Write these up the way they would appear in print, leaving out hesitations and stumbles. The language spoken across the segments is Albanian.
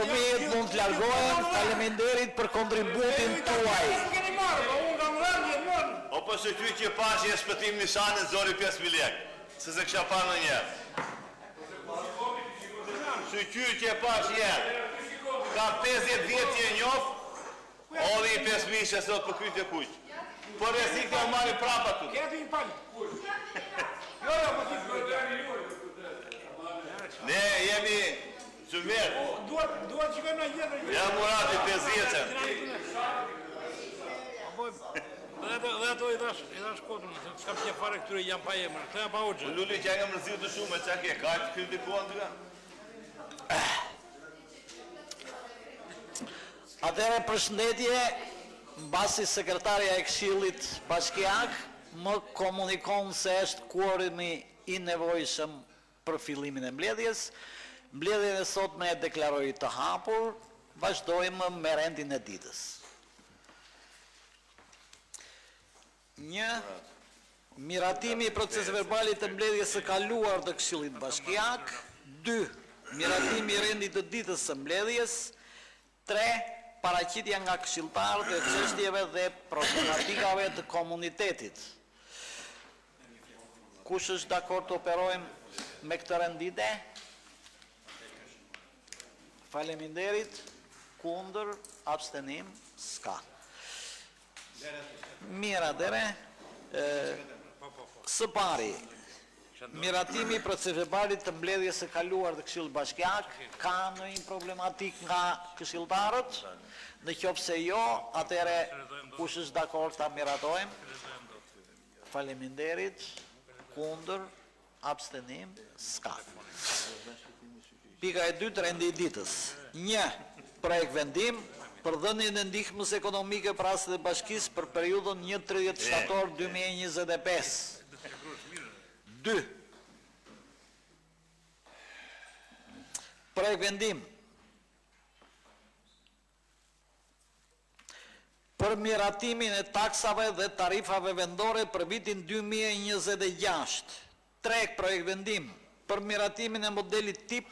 fëmijët mund të largohen, faleminderit për kontributin tuaj. O po se ty që pash e shpëtim nishanit zori 5.000 lek, se se kësha pa në njerë. Se ty që pash jetë, ka 50 vjetë që njof, odhi i 5.000 që sot për kryt e kuq. Por e si këtë o marri prapa të. Kjeti i pali. Ne jemi qëmërë. Duhet që këmë në gjithë. Ja murati 5 vjeqen. Dhe ato i dash kodën, s'kam që fare këture jam pa jemër, këta jam pa uqë. Lulli që nga mërziu të shumë, që ke ka të kritikuan të ka? Atëre përshëndetje, mbasi sekretarja e Këshillit Bashkiak më komunikon se është kuorimi i nevojshëm për fillimin e mbledhjes. Mbledhjen e sotme e deklaroi të hapur, vazhdojmë me rendin e ditës. 1. Miratimi i procesit verbalit të mbledhjes së kaluar të Këshillit Bashkiak. 2. Miratimi i rendit të ditës së mbledhjes. 3. Paraqitja nga këshilltarët e çështjeve dhe problematikave të komunitetit. Kush është dakord të operojmë me këtë rendite? Faleminderit. Kundër, abstenim, s'ka. Mira dere, së pari, miratimi i procesit verbalit të mbledhjes së kaluar të Këshillit Bashkiak ka ndonjë problematik nga këshilltarët? Në qoftë se jo, atëre kush është dakord ta miratojmë? Faleminderit. Kundër, abstenim, s'ka. Pika e 2, rendi i ditës. 1. Projekt vendim për dhënien e ndihmës ekonomike për rastet e bashkisë për periudhën 1-30 shtator 2025. 2. Projekt vendim për miratimin e taksave dhe tarifave vendore për vitin 2026. 3. Projekt vendim për miratimin e modelit tip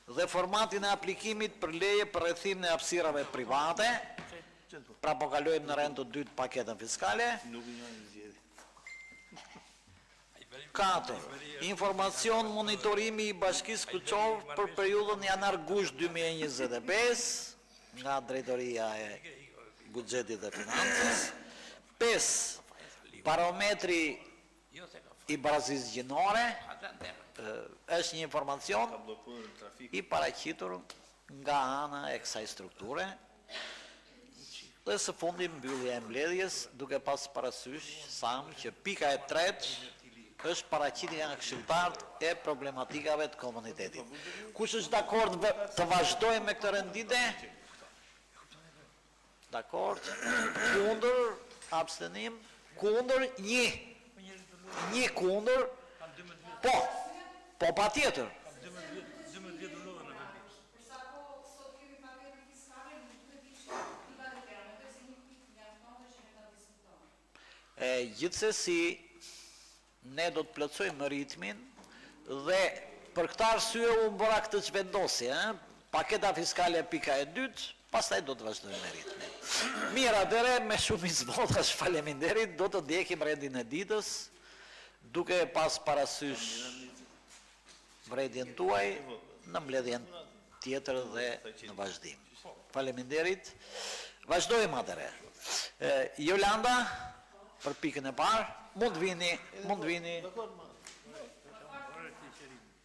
dhe formatin e aplikimit për leje për rrethimin e hapësirave private. Pra po kalojmë në rend të dytë paketën fiskale. 4. Informacion monitorimi i Bashkisë Kuçov për periudhën janar-gusht 2025 nga Drejtoria e Buxhetit dhe Financës. 5. Barometri i barazisë gjinore është një informacion i paraqitur nga ana e kësaj strukture. Dhe së fundi mbyllja e mbledhjes, duke pas parasysh që pika e 3 është paraqitja nga këshilltarët e problematikave të komunitetit. Kush është dakord të vazhdojmë me këtë rendite? Dakord. Kundër, abstenim. Kundër, 1 kundër. Po pa tjetër. Gjithsesi, ne do të plotësojmë ritmin dhe për këtë arsye u bëra këtë çvendosje, paketa fiskale pika e 2, pastaj do të vazhdojmë me ritmin. Mirë, atëre me shumicë votash, faleminderit, do të ndjekim rendin e ditës, duke pas parasysh vredjen tuaj në mbledhjen tjetër dhe në vazhdim. Faleminderit. Vazhdojmë atëre. Jolanda, për pikën e parë, mund vini.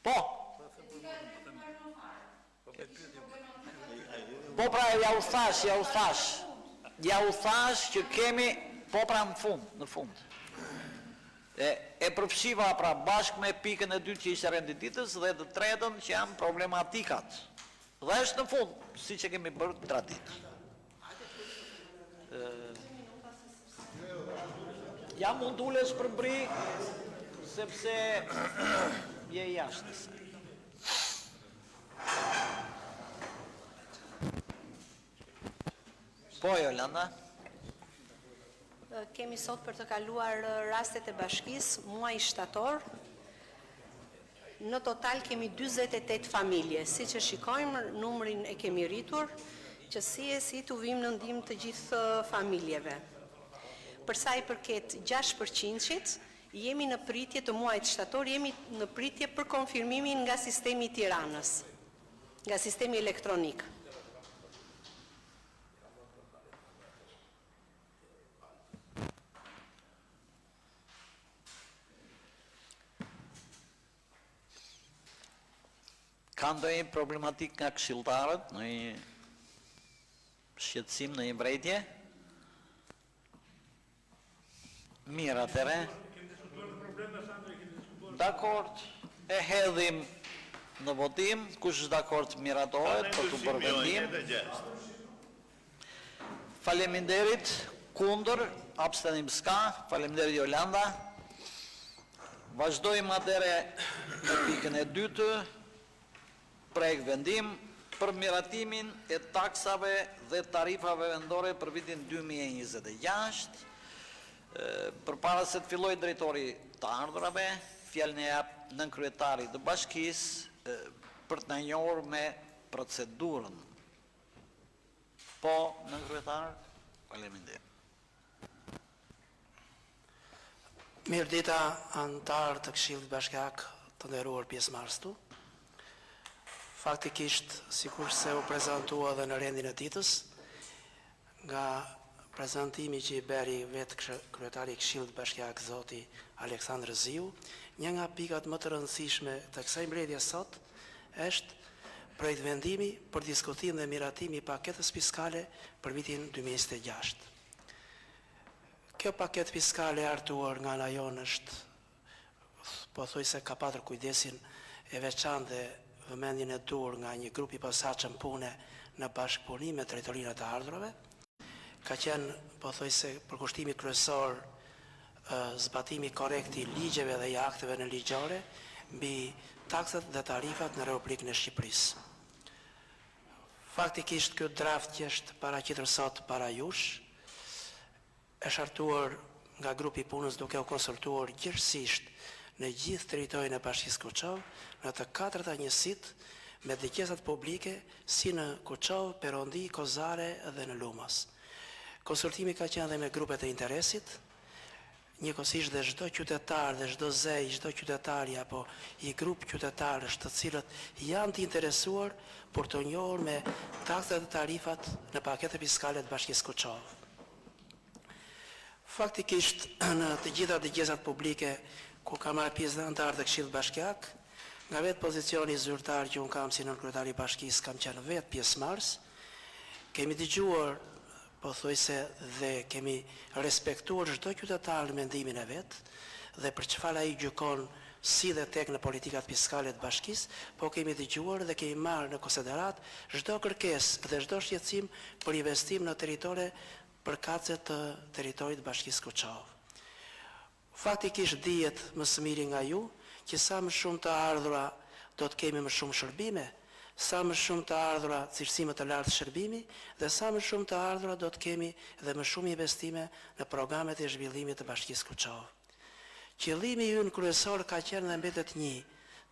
Po. Po pra, ja u thash që kemi, po pra në fund. E përfshiva pra bashkë me pikën e 2 që ishte rendi ditës dhe të tretën që janë problematikat. Dhe është në fund, si që kemi bërë tradit. Ja mund të ulesh për bri, sepse je jashtë nësaj. Po, Jolanda? Kemi sot për të kaluar rastet e bashkisë, muaj shtator. Në total kemi 48 familje, si që shikojmë numrin e kemi rritur, që si të vim në ndihmë të gjithë familjeve. Përsa i përket 6%-shit, jemi në pritje të muajit shtator, jemi në pritje për konfirmimin nga sistemi i Tiranës, nga sistemi elektronik. Ka ndonjë problematik nga këshilltarët, në një shqetësim, në një vrejtje? Mirë, atëre. Dakord, e hedhim në votim, kush është dakord miratohet për të bërë vendim. Faleminderit, kundër, abstenim s'ka, faleminderit Jolanda. Vazhdojmë atëre në pikën e dytë, projekt vendim për miratimin e taksave dhe tarifave vendore për vitin 2026. Përpara se të filloj drejtori të ardhurave, fjalën e jap nënkryetarit të bashkisë për të na njohur me procedurën. Po, nënkryetar, faleminderit. Mirëdita antar të Këshillit Bashkiak të nderuar pjesëmarrësu. Faktikisht, sikur se u prezentua dhe në rendin e ditës, nga prezentimi që i beri vetë kryetari i Këshillit Bashkiak zoti Aleksandr Ziu, një nga pikat më të rëndësishme të kësaj mbledhje sot është projekt vendimi për diskutim dhe miratimi i paketës fiskale për vitin 2026. Kjo paket fiskale hartuar nga ana jonë është, pothuajse ka patur kujdesin e veçantë dhe vëmendjen e dur nga një grup i posaçëm pune në bashkëpunim me drejtorinë të ardhurave. Ka qenë, pothuajse, përkushtimi kryesor zbatimi korrekt i ligjeve dhe i akteve në ligjore mbi taksat dhe tarifat në Republikën e Shqipërisë. Faktikisht ky draft që është paraqitur sot para jush është hartuar nga grupi i punës duke u konsultuar gjithësisht në gjithë territorin e Bashkisë Kuçov, në të katërta njësitë me dëgjesat publike si në Kuçov, Perondi, Kozare dhe në Lumos. Konsultimi ka qenë dhe me grupet e interesit, njëkohësisht dhe çdo qytetar dhe çdo zej, çdo qytetari apo i grup qytetarësh të cilët janë të interesuar për të njohur me taksat dhe tarifat në paketën fiskale të Bashkisë Kuçov. Faktikisht në të gjitha dëgjesat publike ku ka marrë pjesë anëtarë të Këshillit Bashkiak, nga vetë pozicioni zyrtar që unë kam si nënkryetari i bashkisë, kam qenë vetë pjesëmarrës, kemi dëgjuar, pothuajse dhe kemi respektuar çdo qytetar në mendimin e vet dhe për çfarë ai gjykon si dhe tek në politikat fiskale të bashkisë, po kemi dëgjuar dhe kemi marrë në konsiderat çdo kërkesë dhe çdo shqetësim për investim në territore përkatëse të territorit të Bashkisë Kuçov. Faktikisht dihet më së miri nga ju që sa më shumë të ardhura do të kemi më shumë shërbime, sa më shumë të ardhura cilësime të lartë shërbimi dhe sa më shumë të ardhura do të kemi dhe më shumë investime në programet e zhvillimit të Bashkisë Kuçov. Qëllimi ynë kryesor ka qenë dhe mbetet një,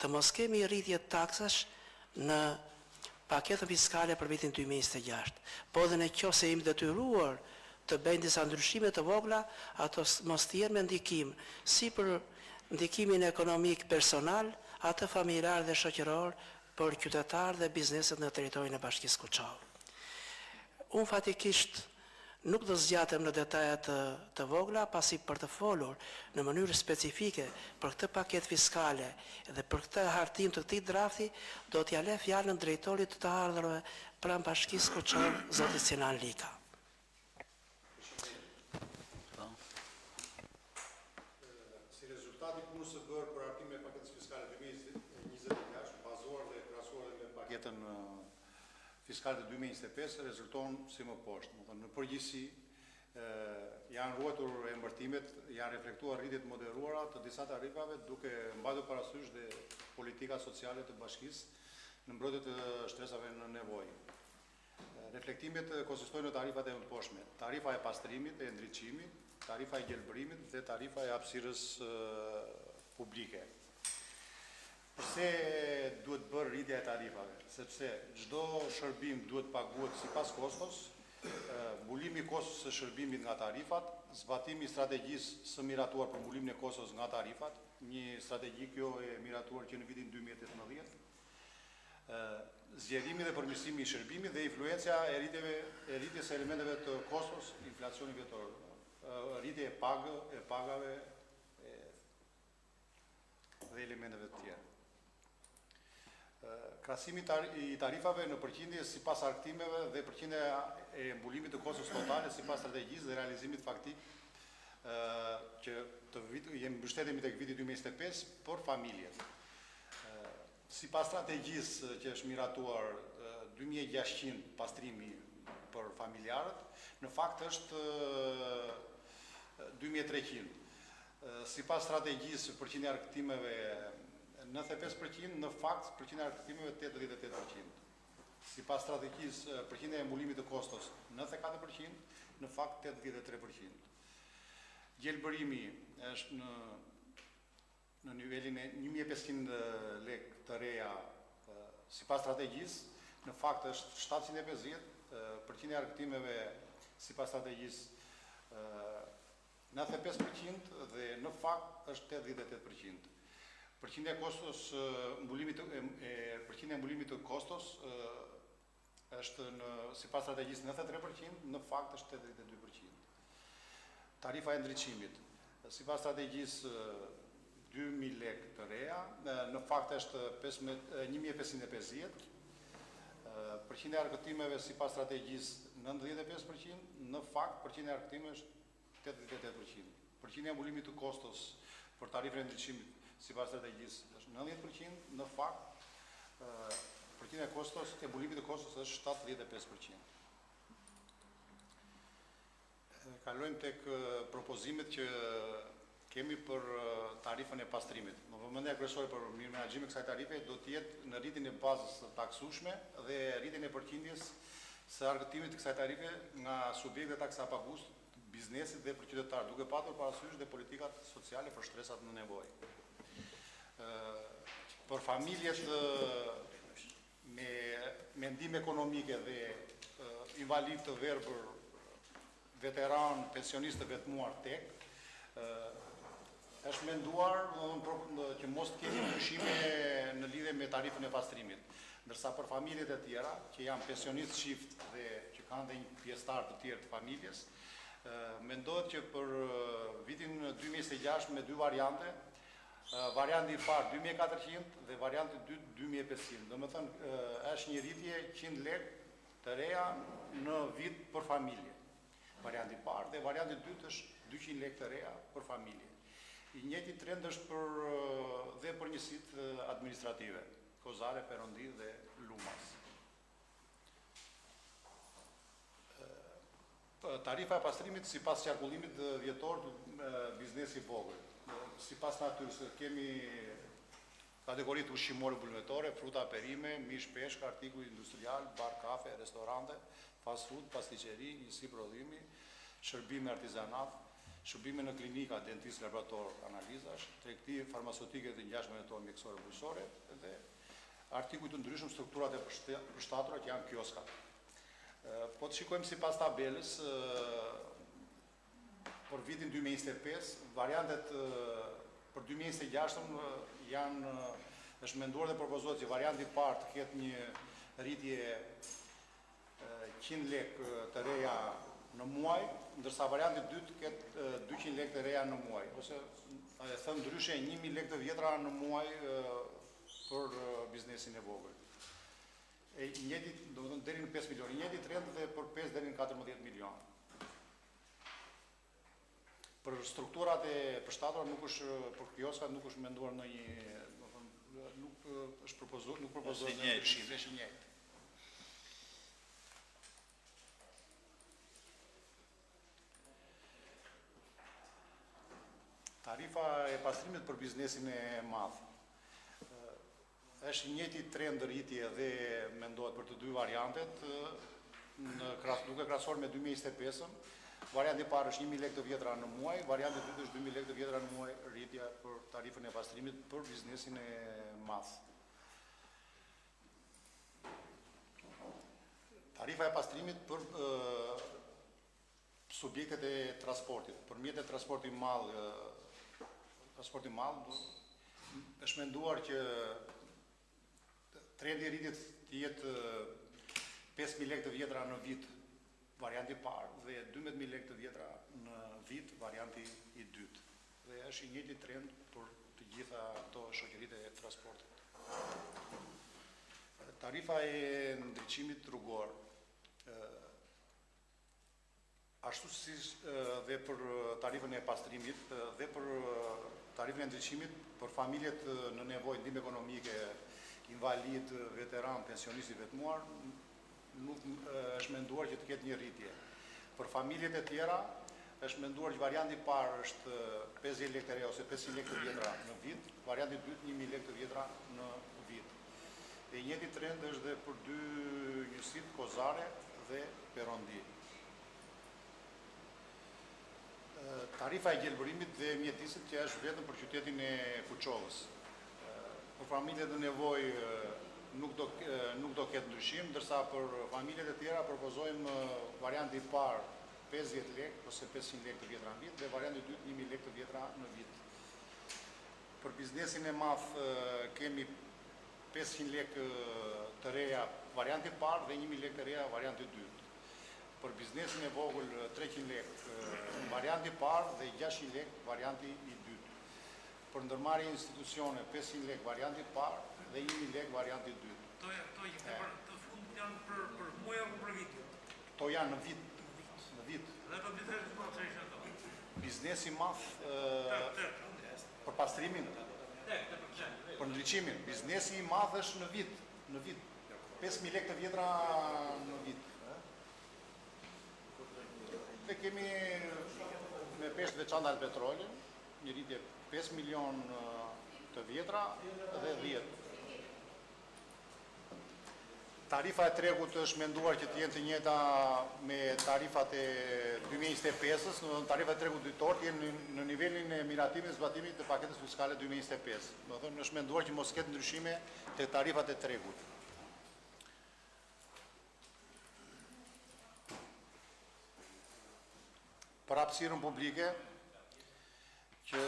të mos kemi rritje taksash në paketën fiskale për vitin 2026, po dhe në qoftë jemi detyruar të bëjnë disa ndryshime të vogla, ato mos të jenë me ndikim si për ndikimin ekonomik personal, atë familjar dhe shoqëror për qytetar dhe bizneset në territorin e Bashkisë Kuçov. Unë fatikisht nuk do zgjatem në detajet të vogla, pasi për të folur në mënyrë specifike për këtë paket fiskale dhe për këtë hartim të këtij drafti, do t'ja le fjalën drejtorit të ardhurave pranë Bashkisë Kuçov, zoti Sinan Lika. Si rezultati punës së bërë për hartimin e paketës fiskale 2026, bazuar dhe krahasuar me paketën fiskale të 2025, rezulton si më poshtë. Në përgjithësi, janë ruajtur emërtimet, janë reflektuar rritjet moderuara të disa tarifave, duke mbajtur parasysh dhe politika sociale të bashkisë në mbrojtje të shtresave në nevojë. Reflektimet konsistojnë në tarifat e mëposhme, tarifa e pastrimit, e ndriçimit, tarifa e gjelbërimit dhe tarifa e hapësirës publike. Pse duhet bërë rritja e tarifave? Sepse çdo shërbim duhet paguhet sipas kostos, mbulimi i kostos së shërbimit nga tarifat, zbatimi i strategjisë së miratuar për mbulimin e kostos nga tarifat, një strategji kjo e miratuar që në vitin 2018, zgjerimi dhe përmirësimi i shërbimit dhe influenca e rritjes së elementeve të kostos, inflacioni vjetor, rritje e pagave dhe elementeve të tjera. Krahasimi i tarifave në përqindje sipas arktimeve dhe përqindja e mbulimit të kostos totale sipas strategjisë dhe realizimit faktik që jemi mbështetemi tek viti 2025 për familjet. Sipas strategjisë që është miratuar 2600 pastrimi për familjarët, në fakt është 2300. Sipas strategjisë përqindja e arktimeve 95%, në fakt përqindja e arktimeve 88%. Sipas strategjisë përqindja e mbulimit të kostos 94%, në fakt 83%. Gjelbërimi është në nivelin e 1500 lekë të reja sipas strategjisë, në fakt është 750, përqindja e arktimeve sipas strategjisë 95% dhe në fakt është 88%. Përqindja e kostos përqindja e mbulimit të kostos është sipas strategjisë 93%, në fakt është 82%. Tarifa e ndriçimit, sipas strategjisë 2000 lekë të reja, në fakt është 1550. Përqindja e argëtimeve sipas strategjisë 95%, në fakt përqindja e argëtimeve është 88%. Përqindja e mbulimit të kostos për tarifën e ndriçimit sipas strategjisë është 90%, në fakt përqindja e mbulimit të kostos është 75%. Kalojmë tek propozimet që kemi për tarifën e pastrimit. Në vëmendja kryesore për mirëmenaxhimin e kësaj tarife do të jetë në rritjen e bazës së taksueshme dhe rritjen e përqindjes së argëtimit të kësaj tarife nga subjektet taksapagues, biznesit dhe për qytetarë, duke patur parasysh dhe politikat sociale për shtresat në nevojë. Për familjet me ndihmë ekonomike dhe invalid të verbër, veteran, pensionistë të vetmuar tek, është menduar që mos të kemi ndryshime në lidhje me tarifën e pastrimit. Ndërsa për familjet e tjera, që janë pensionistë shift dhe që kanë dhe një pjesëtar të tjerë të familjes, mendohet që për vitin 2026 me dy variante, varianti i parë 2400 dhe varianti i dytë 2500. Domethënë është një rritje 100 lekë të reja në vit për familje. Varianti i parë dhe varianti i dytë është 200 lekë të reja për familje. I njëjti trend është dhe për njësitë administrative, Kozare, Perondi dhe Lumas. Tarifa e pastrimit sipas qarkullimit vjetor biznesi i vogël. Sipas natyrës kemi kategoritë ushqimore mbulmetore, fruta, perime, mish, peshk, artikuj industrial, bar, kafe, restorante, fast food, pastiqeri, njësi prodhimi, shërbime artizanat, shërbime në klinika, dentist, laborator, analizash, tregti farmaceutike dhe ngjashme mjekësore mjekësore bujqësore dhe artikuj të ndryshëm strukturat e përshtatura që janë kioskat. Po të shikojmë sipas tabelës për vitin 2025, variantet për 2026 është menduar dhe propozohet që varianti i parë të ketë një rritje 100 lekë të reja në muaj, ndërsa varianti i dytë ketë 200 lekë të reja në muaj, ose them ndryshe 1000 lekë të vjetra në muaj për biznesin e vogël. E njëjti, domethënë deri në 5 milionë, njëjti trend dhe për 5 deri në 14 milionë. Për strukturat e përshtatura nuk është për kioskat nuk është menduar ndonjë, domethënë nuk është propozuar, nuk propozohet ndryshim, është i njëjtë. Tarifa e pastrimit për biznesin e madh. Është njëjti trend rritje dhe mendohet për të dy variantet, duke krahasuar me 2025-ën, varianti i parë është 1000 lekë të vjetra në muaj, varianti i dytë është 2000 lekë të vjetra në muaj rritja për tarifën e pastrimit për biznesin e madh. Tarifa e pastrimit për subjektet e transportit, për mjetet e transportit madh, është menduar që trendi i rritjes të jetë 5000 lekë të vjetra në vit, varianti i parë, dhe 12000 lekë të vjetra në vit, varianti i dytë. Dhe është i njëjti trend për të gjitha ato shoqëritë e transportit. Tarifa e ndriçimit rrugor, ashtu si dhe për tarifën e pastrimit dhe për tarifën e ndriçimit për familjet në nevojë ndihmë ekonomike, invalid, veteran, pensionistë i vetmuar, nuk është menduar që të ketë një rritje. Për familjet e tjera është menduar që varianti i parë është 50 lekë të reja ose 500 lekë të vjetra në vit, varianti i dytë 1000 lekë të vjetra në vit. Dhe i njëjti trend është dhe për dy njësitë Kozare dhe Perondi. Tarifa e gjelbërimit dhe mjedisit që është vetëm për qytetin e Kuçovës. Për familjet në nevojë nuk do ketë ndryshim, ndërsa për familjet e tjera propozojmë varianti i parë 50 lekë ose 500 lekë të vjetra në vit dhe varianti i dytë 1000 lekë të vjetra në vit. Për biznesin e madh kemi 500 lekë të reja varianti i parë dhe 1000 lekë të reja varianti i dytë. Për biznesin e vogël 300 lekë varianti i parë dhe 600 lekë varianti i dytë. Për ndërmarrje institucione 500 lekë varianti i parë dhe 1000 lekë varianti i dytë. Të fund janë për muaj apo për vit? Këto janë në vit. Në vit. Dhe për biznesin po të ishte ato? Biznesi i madh për pastrimin, për ndriçimin, biznesi i madh është në vit. Në vit. 5000 lekë të vjetra në vit. Ne kemi me peshë veçanta të petrolit, një rritje 5 milion të vjetra dhe 10. Tarifa e tregut është menduar që të jenë të njëjta me tarifat e 2025-s, në tarifa e tregut dytor të jenë në nivelin e miratimit zbatimit të paketës fiskale 2025. Do të thonë është menduar që mos ketë ndryshime te tarifat e tregut. Për hapësirën publike, që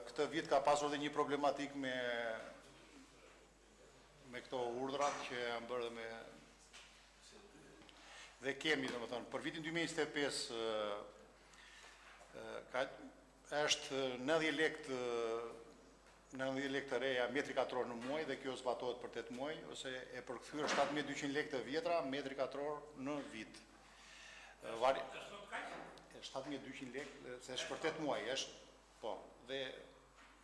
këtë vit ka pasur dhe një problematik me këto urdhrat që janë bërë dhe kemi, domethënë, për vitin 2025 është 90 lekë të reja metri katror në muaj dhe kjo zbatohet për 8 muaj, ose e përkthyer 7200 lekë të vjetra metri katror në vit. 7200 lekë, se është për 8 muaj, është, po, dhe,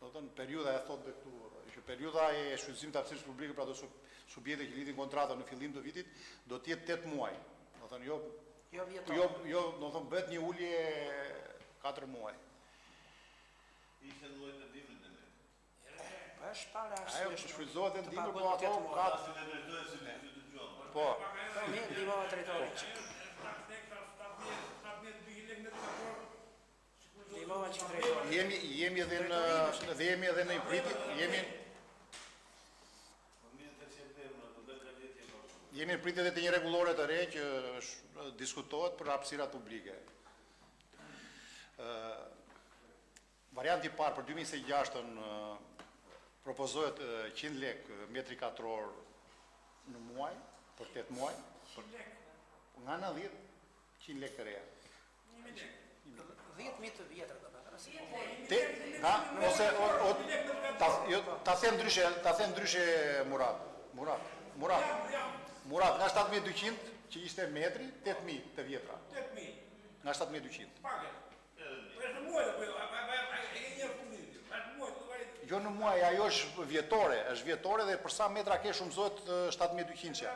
do të thënë, periudha e thotë dhe këtu, që periudha e shfrytëzimit të hapësirës publike për ato subjekte që lidhin kontrata në fillim të vitit, do të jetë 8 muaj. Do të thënë, do të thënë, bëhet një ulje 4 muaj. Ishte lloj të dimrit në ne. Është para Ajo shfrytëzohet e ndihmë, po ato ka... Po. Ne ndihmova drejtorit. Jemi edhe në pritje, jemi në pritje të një rregullore të re që diskutohet për hapësirat publike. Varianti i parë për 2026-ën propozohet 100 lekë metri katror në muaj, për 8 muaj. Nga 90, 100 lekë të reja. 10.000 të vjetra do të ta them ndryshe Murat, nga 7200 që ishte metri, 8000 të vjetra. 8.000. Nga 7200. Është muaj apo Jo në muaj, ajo është vjetore dhe për sa metra ke shumëzohet 7200-qa.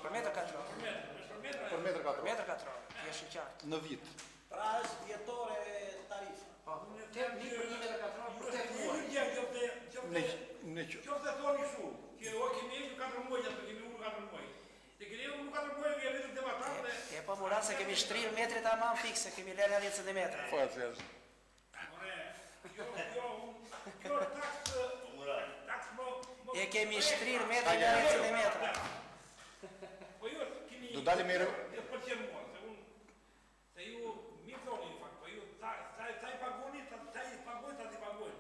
për metër katror. Për metër katror. Metër katror, është i qartë. Në vit. Pra është vjetore tarifa. Po, 8.000 për 1 metër katror për 8 muaj. Kjo të thoni shumë, që o kemi 4 muaj, apo kemi 4 muaj. Te kemi 4 muaj, vjen vetëm debatat dhe... Po, Murat, se kemi shtrirë metrit ama fikse, kemi lërë 10 cm. Po e thjesht. Kjo taks E kemi shtrirë metrit 10 cm. Po ju keni... Do dalim mirë. Të pëlqen mua, se ju mi thoni, në fakt, po ju ta i pagoni, ta i pagojnë, ta i pagojnë.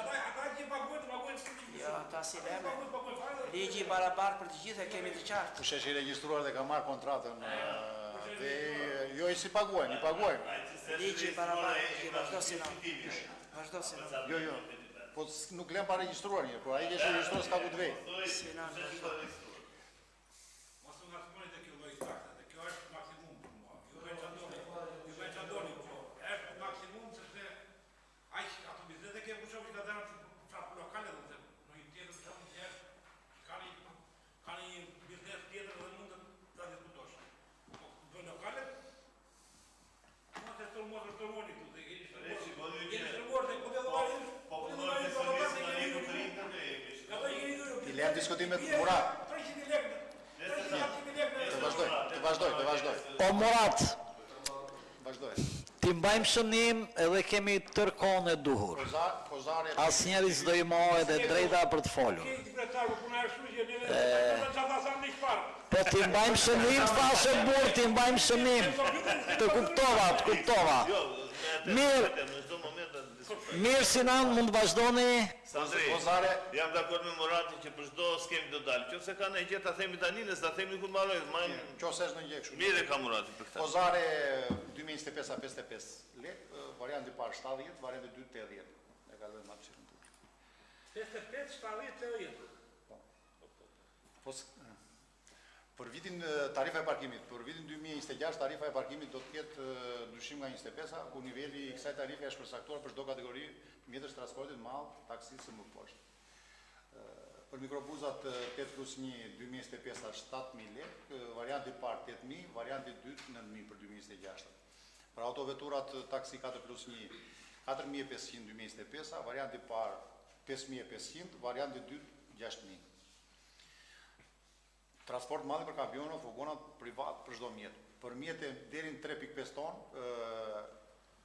Ata që i pagojnë, të pagojnë së një. Jo, ta si leme. Ligji i barabart për të gjithë e kemi të qartë. Kush është i regjistruar dhe ka marrë kontratën dhe jo i si paguajnë, i paguajnë. Ligji i barabart, vazhdo si në. Vazhdo si në. Jo. Po nuk lem pa regjistruar një, por ai që është regjistruar s'ka ku të vej. Si në, vazhdo. Mos u ngasmoni te kjo lloj takse, dhe kjo është maksimum për mua. Ju veçandoni, kjo është maksimum sepse aq ato biznes e ke pushovi ta dhanë çfarë lokale do të them. Në një tjetër shumë jashtë ka një biznes tjetër dhe mund ta diskutosh. Po do lokale mos e tolmoni këtu, dhe keni I lem diskutimet Murat. Të vazhdoj. Po Murat, Vazhdoj. ti mbajmë shënim edhe kemi tërkon e duhur. Kozari Asnjëri s'do i mohej dhe drejta për të folur. Po ti mbajmë shënim, thashe burr, ti mbajmë shënim. Të kuptova. Mirë Sinan, mund të vazhdoni. Sandri, jam dakord me Muratin që për çdo skemë do dalë. Nëse ka ndonjë gjë ta themi tani, nëse ta themi ku mbaroj, Qose është në gjë kështu. mirë ka Murati për këtë. Kozare 2025 a 55 lek, varianti i parë 70, varianti i dytë 80. E kalojmë atë çfarë. 55, 70, 80. Po për vitin tarifa e parkimit, për vitin 2026 tarifa e parkimit do të ketë ndryshim nga 25-a, ku niveli i kësaj tarife është përcaktuar për çdo kategori mjetësh transportit madh, taksisë së më poshtë. Për mikrobuzat 8+1 2025 7.000 lek, varianti i parë 8.000, varianti i dytë 9.000 për 2026. Për autoveturat taksi 4+1 4.500 2025, varianti i parë 5.500, varianti i dytë 6.000. Transport madhi për kamionat, furgonat privat për çdo mjet. Për mjete deri në 3.5 ton,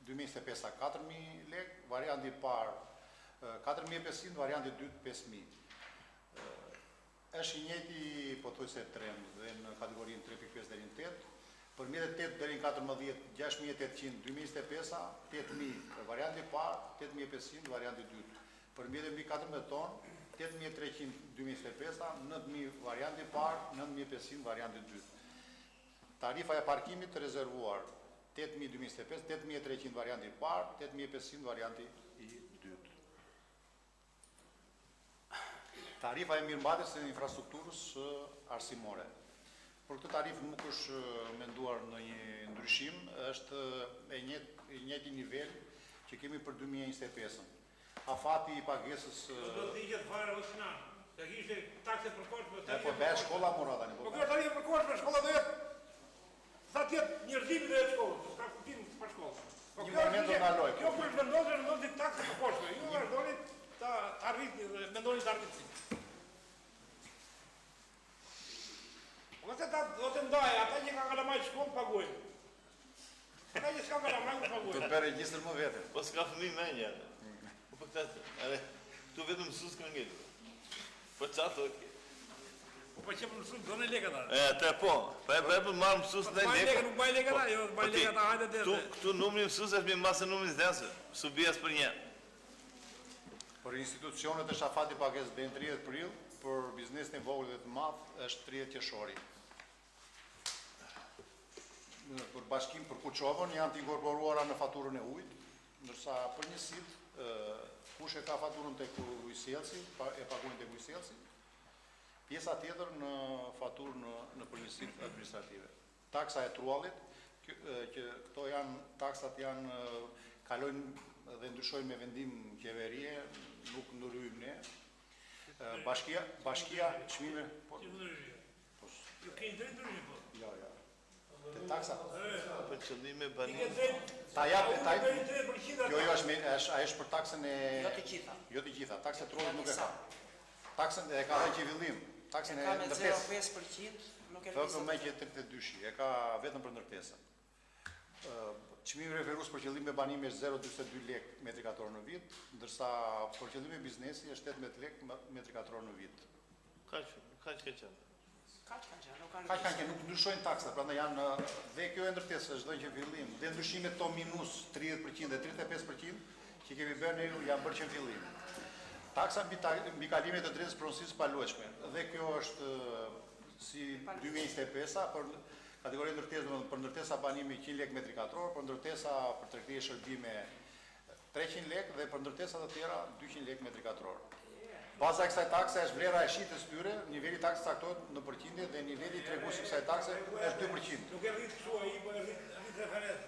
2025 4.000 lek, varianti i parë 4.500, varianti i dytë 5.000. Është i njëjti pothuajse trend dhe në kategorinë 3.5 deri në 8. Për mjetet 8 deri në 14, 6.800 2025, 8.000 varianti i parë, 8.500 varianti i dytë. Për mjetet mbi 14 ton, 8.300 2025, 9.000 varianti i parë, 9.500 varianti i dytë. Tarifa e parkimit të rezervuar 8.000 2025, 8.300 varianti i parë, 8.500 varianti i dytë. Tarifa e mirëmbajtjes së infrastrukturës arsimore. Për këtë tarifë nuk është menduar në një ndryshim, është e njëjti nivel që kemi për 2025-ën. Afati i pagesës... Do të digjet fare o Sinan, se kishte takse për koshme... Po bëhe shkolla mora tani. Po kjo tani për koshme, shkolla do jetë... Sa tjetë njërzimi dhe e shkollë, s'ka kuptim për shkollë. Një moment do ndaloj. Kjo për vendosë takse për koshme, ju vazhdoni të arritni dhe mendoni të arritni. Nëse do të ndaj, ata që ka kalamaj shkollë pagojnë. Ata që s'ka kalamaj u Do pagojnë. të bërë regjistër më vete. Po s'ka fëmijë me një. Po këtë, këtu vetëm mësues kanë ngel. Po çato. Po që më mësues donë lekë ata. Atë po. Po e bëj marr mësues ndaj lekë. Nuk baj lekë ata, jo, baj lekë ata hajde deri. Këtu numri mësues është më masë numrit zdensë. Subias për një. Për institucionet është afati pagesë deri në 30 prill, për biznesin e vogël dhe të madh është 30 qershori. Për bashkim për Kuçovën janë të inkorporuara në faturën e ujit, ndërsa për njësit, kush e ka faturën tek ujësielsi, e paguajnë tek ujësielsi, pjesa tjetër në faturën në përgjithësit administrative. Taksa e truallit, që këto janë taksat janë kalojnë dhe ndryshojnë me vendim qeverie, nuk ndryhojmë ne. Bashkia çmime Ju keni drejt ndryshim po. Jo. Te taksa. Për qëllime bani. Ta jap, jo, është për taksën e... Jo të gjitha. Jo të gjitha, taksa e trullit nuk e ka. Taksën e ka dhe qevillim. Taksën E e ka me ndërtesë. 0,5%, nuk FK me që 32, e ka vetëm për ndërtesën. Çmimi referues për qëllime banimi është 0,42 lek metri katror në vit, ndërsa për qëllime biznesi është 18 lek metri katror në vit. Kaq ka qenë. Kaq kanë qenë, nuk ndryshojnë taksat, prandaj janë dhe kjo e ndërtesë është dhënë që fillim. Dhe ndryshimet to minus 30% dhe 35% që kemi bërë ne janë bërë që fillim. Taksa mbi kalimet e drejtës pronësisë paluajtshme. Dhe kjo është si 2025 për kategorinë ndërtesë, për ndërtesa banimi 100 lek metri katror, për ndërtesa për tregti e shërbime 300 lek dhe për ndërtesat të tjera 200 lek metri katror. Baza e kësaj takse është vlera e shitës tyre, niveli taksës caktohet në përqindje dhe niveli tregues i kësaj takse është 2%. Nuk e rrit kështu ai, po e rrit referencë.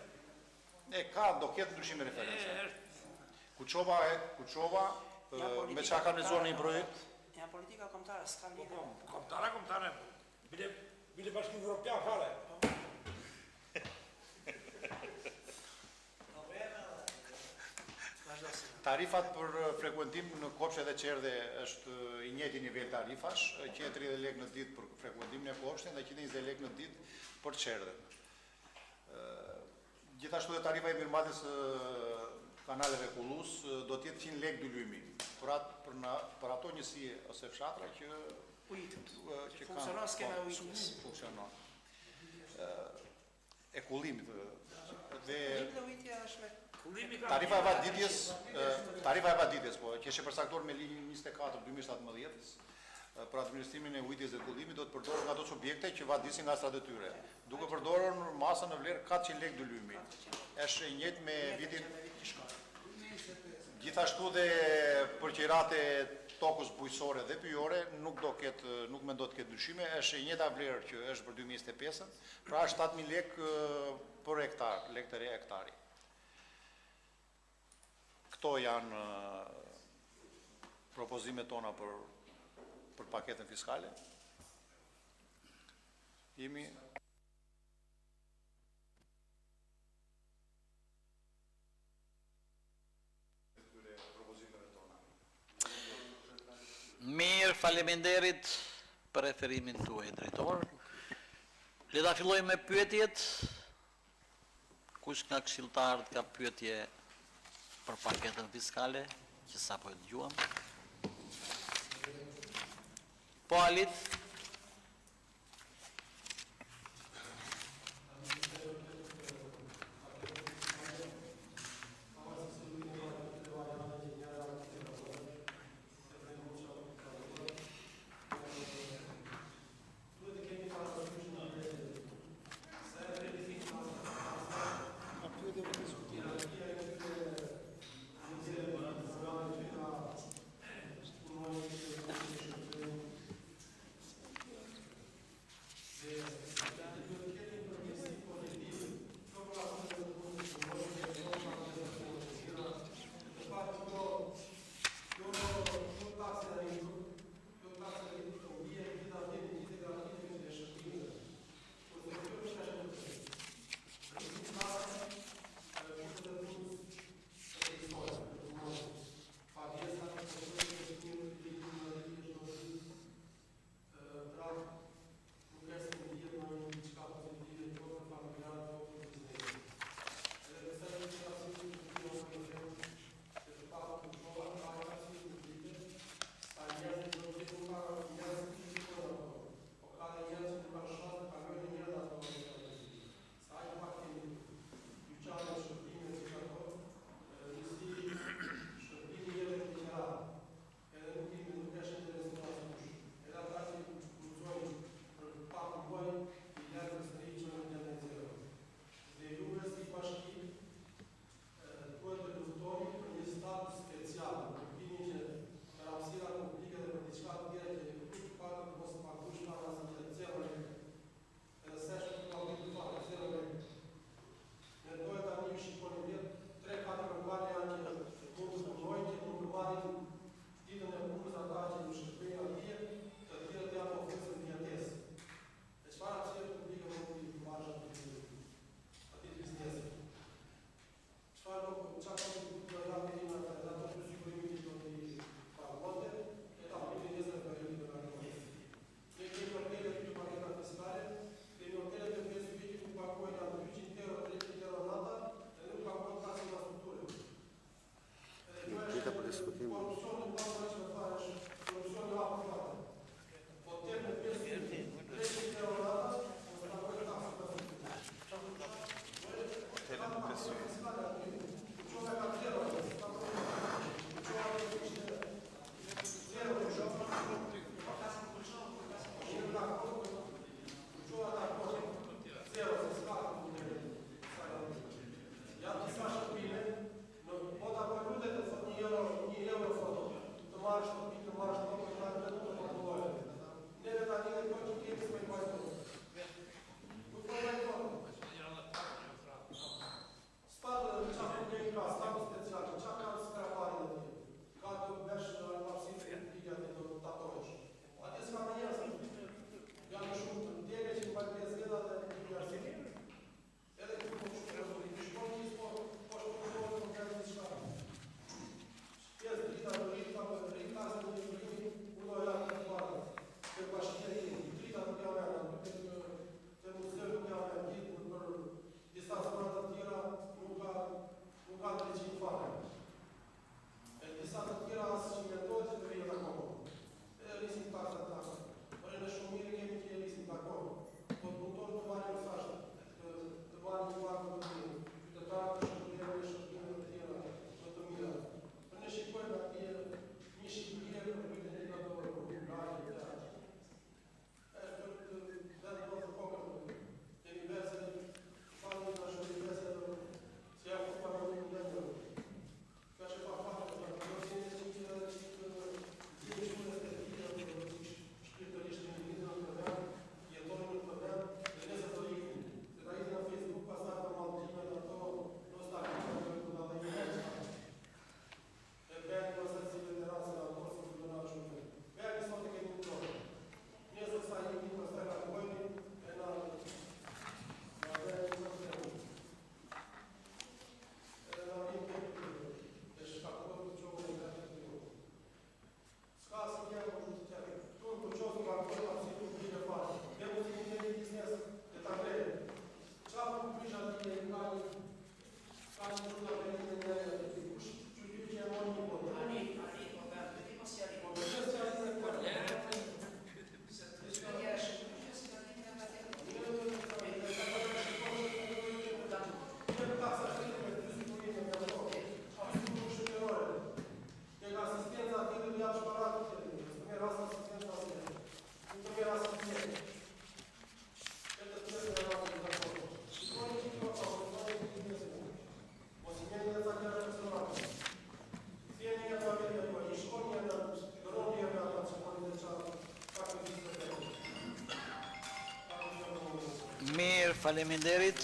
Do ketë ndryshime referencë. Kuçova me çka ka realizuar një projekt? Ja politika kombëtare s'ka lidhje. Kombëtare. Bile Bashkimi Evropian fare. Tarifat për frekuentim në kopshte dhe qerdhe është i njëjti nivel tarifash, 130 lek në ditë për frekuentimin e kopshtit dhe 120 lek në ditë për qerdhen. Gjithashtu dhe tarifa e mirëmbajtjes kanaleve kullus do të jetë 100 lek dylymi. Për ato njësi ose fshatra që Funksionon skema ujitjes. Funksionon. E kullimit dhe Ujitja është me tarifa e vaditjes, po, që është e përcaktuar me ligjin 24/2017 për administrimin e ujitjes dhe kullimit do të përdoren nga ato subjekte që vadisin nga strat e tyre, duke përdorur masën në vlerë 400 lek dylymi. Është e njëjtë me vitin. Gjithashtu dhe për qirat e tokës bujqësore dhe pyjore nuk mendoj të ketë ndryshime, është e njëjta vlerë që është për 2025, pra është 7000 lek për hektar, lek të re hektari. Këto janë propozimet tona për paketën fiskale. Mirë, faleminderit për referimin tuaj, drejtor. Le ta fillojmë me pyetjet. Kush nga këshilltarët ka pyetje për paketën fiskale, që sapo e dëgjuam? Po, Alit? Mirë, faleminderit.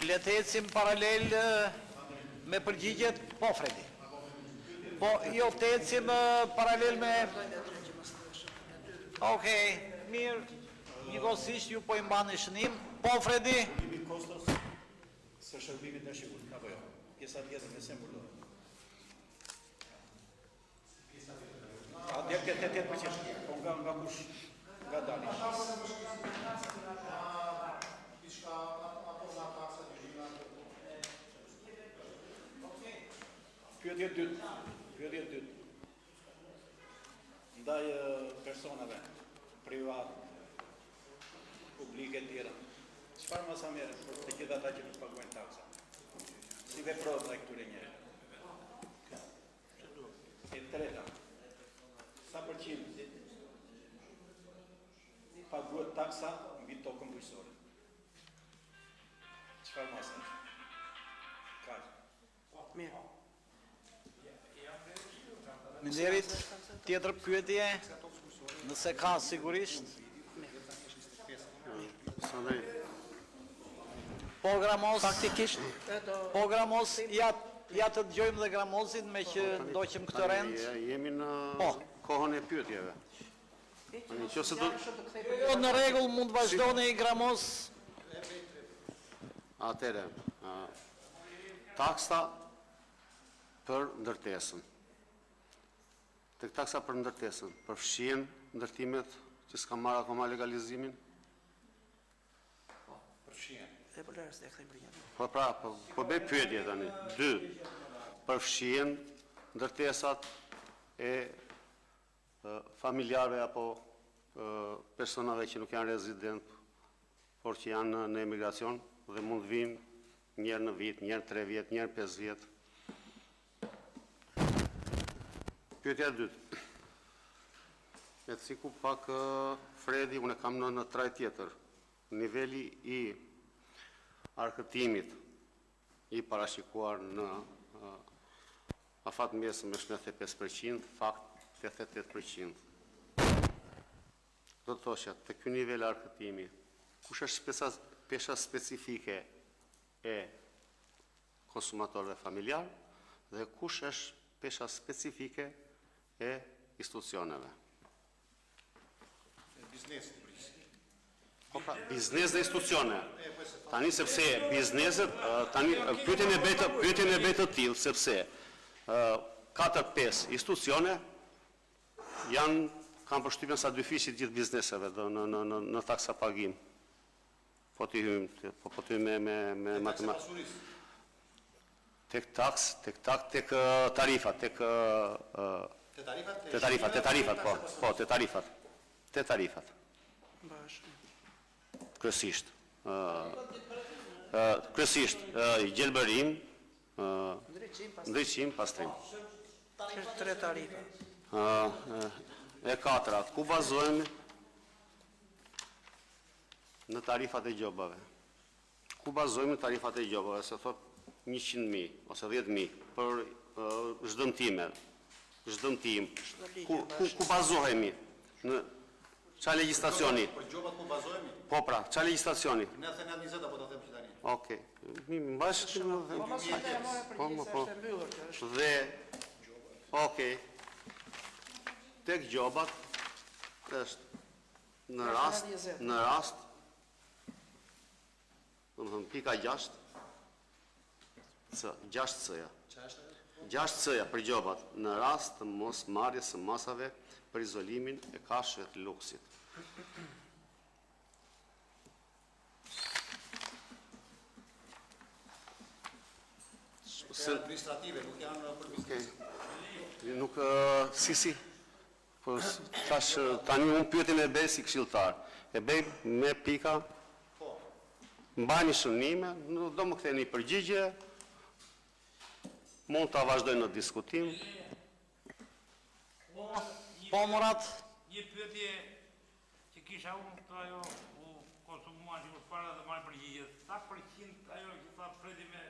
Le të ecim paralel me përgjigjet, po Fredi. Po, jo, të ecim paralel me... Okej, mirë, njëkohësisht ju po i mbani shënim. Po, Fredi? Limit kostos së shërbimit në shqiput, apo jo? Pjesa tjetër me sem përdojë. A djerë këtë 8%, po nga kush, nga dali. Pyetje dytë. Ndaj personave privat, publike tjera. Çfarë masa merret për të gjithë ata që nuk paguajnë taksa? Si veprojnë ndaj këtyre njerëzve? E treta, sa përqind paguhet taksa mbi tokën bujqësore? Çfarë masa është? Kaq. Mirë. Minderit, tjetër pyetje, nëse ka sigurisht. Po Gramos, Faktikisht, po Gramos, ja të dëgjojmë dhe Gramosin me që ndoqim këtë rend. Jemi në Po. kohën e pyetjeve. Jo, në rregull, mund vazhdoni Gramos. Atere, taksa për ndërtesën. Tek taksa për ndërtesën, përfshihen ndërtimet që s'ka marrë akoma legalizimin? e përlerës dhe këtë imbrinë. Po bëj pyetje tani. 2. Përfshihen ndërtesat e familjarëve apo personave që nuk janë rezident, por që janë në emigracion dhe mund të vinë njerë në vit, njerë 3 vjet, njerë 5 vjet. Pyetja e dytë. E të siku pak Fredi, unë e kam në traj tjetër. Niveli i arkëtimit i parashikuar në afat mesëm është 95%, fakt 88%. Do të thosha, të ky nivel arkëtimi, kush është pesha specifike e konsumatorëve familjar dhe kush është pesha specifike e institucioneve? Biznes dhe institucione. Tani sepse bizneset, tani pyetjen e bëj të tillë sepse 4-5 institucione kanë përshtypjen sa dy fishi të gjithë bizneseve në taksa pagim. Po të hym me matematikë. Tek tarifat, tek tarifat. Bashkë. Kryesisht gjelbërim, ndriçim, pastrim. Kështë 3 tarifa. E 4, ku bazohemi? Në tarifat e gjobave. Ku bazohemi në tarifat e gjobave? Se thot 100.000 ose 10.000 për zhdëmtime. Ku bazohemi? Në qa legislacioni? Për gjobat ku bazohemi? Po pra, qa legislacioni? Ne thënë janë 20 apo të them që tani. Okej, më bashkë në dhe... Dhe, okej, tek gjobat është në rast, do më thëmë pika 6, 6 C-ja. 6 C-ja për gjobat, në rast të mos marrjes së masave për izolimin e kafshëve të luksit. Administrative, nuk janë për biznes. Nuk, si. Po, tash, tani unë pyetin e bej si këshilltar. E bej me pika, mbajni shënime, do më ktheni përgjigje, mund ta vazhdojnë në diskutim. Po Murat, Një pyetje që kisha unë këto ajo u konsumuan që para dhe marrë përgjigjet. Sa përqind ajo që tha Fredi me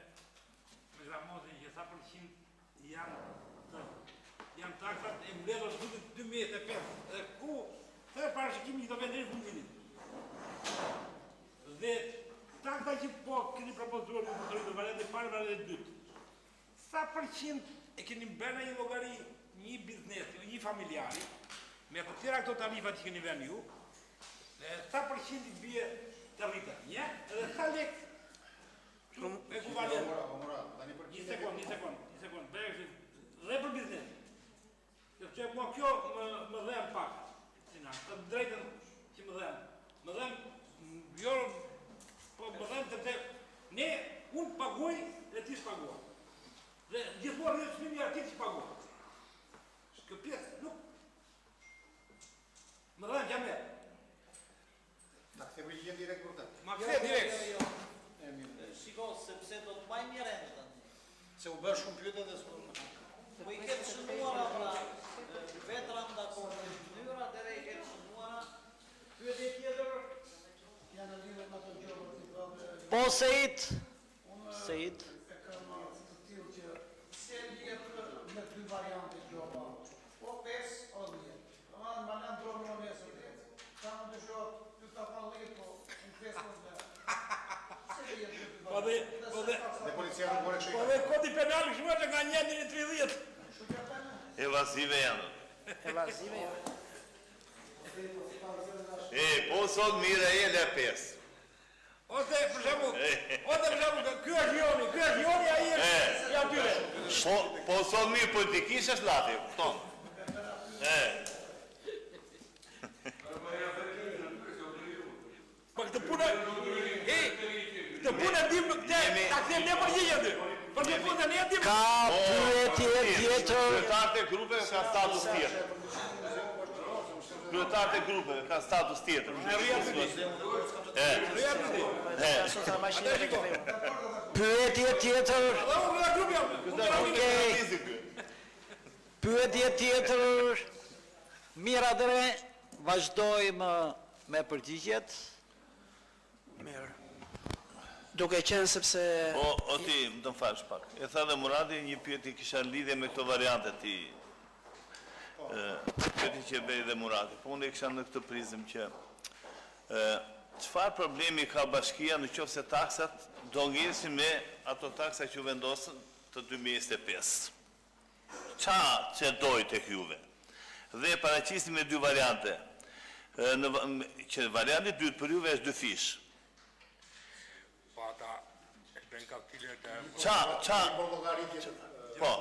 Gramosin që sa përqind janë taksat e mbledhur 2005 dhe ku të parashikimi që do vendrejnë fundimit. që po keni propozuar në përtojnë variante parë, variante dytë. Sa përqind e keni bërë në një llogari, një biznesi, një familjari, me të tjera këto tarifat që keni vënë ju, sa përqind I bie të rritën, një? Edhe sa lek ekuvalent. Një sekund, dhe për biznes. Sepse mua kjo më dhem pak, të drejtën që më dhem. Më dhem, jo, po më dhem sepse ne, unë paguaj dhe ti s'paguaj. Dhe gjithmonë rrëtë shmimi ati që paguaj. Kjo pjesë, nuk. Më dhem jam e. Ta këthemi ligjen direkt për të. Ma këthe direkt. Shiko, sepse do të maj një rendë. Se u bërë shumë pyetje dhe s'u. Po I ketë shënuara pra, vetra në dakord në mënyra, dhere I ketë shënuara. Pyetje tjetër? Janë lidhur me ato gjëra që thonë. Po, Sejt. Sejt. E kam të tillë që se lihet me dy variante gjëra. Po 5 o 10. Domethënë më kanë ndronë më nesër. Ka më të shoh ty ta falli po në 5 orë. Se lihet me dy variante. Dhe policia nuk bore kështu. Po dhe kodi penal shmuar nga 1 deri në 30. Evazive janë. Evazive janë. Po sot mire e le 5. Ose për shembull, ky është Joni, ai është ja dyre. Po sot mirë politikisht është lati, kupton? Po këtë punë, këtë punë dim këtë, ta them ne përgjigjem ty. Për këtë punë ne dim. Ka pyetje tjetër? Kryetarët e grupeve ka status tjetër. Kryetarët e grupeve ka status tjetër. Pyetje tjetër? Pyetje tjetër? Mira dere, vazhdojmë me përgjigjet. Mirë. Duke qenë sepse... O ti, më të më falsh pak. E tha dhe Muradi, një pyetje kisha lidhje me këto variante ti. Pyetje që bëri dhe Muradi. Po unë e kisha në këtë prizëm që çfarë problemi ka bashkia në qoftë se taksat do ngjesin me ato taksa që vendosën të 2025. Qa që dojë tek juve? Dhe paraqisim me dy variante. Që varianti dytë për juve është 2 fish. Po ata e bën kalkulimet e Qa? Po.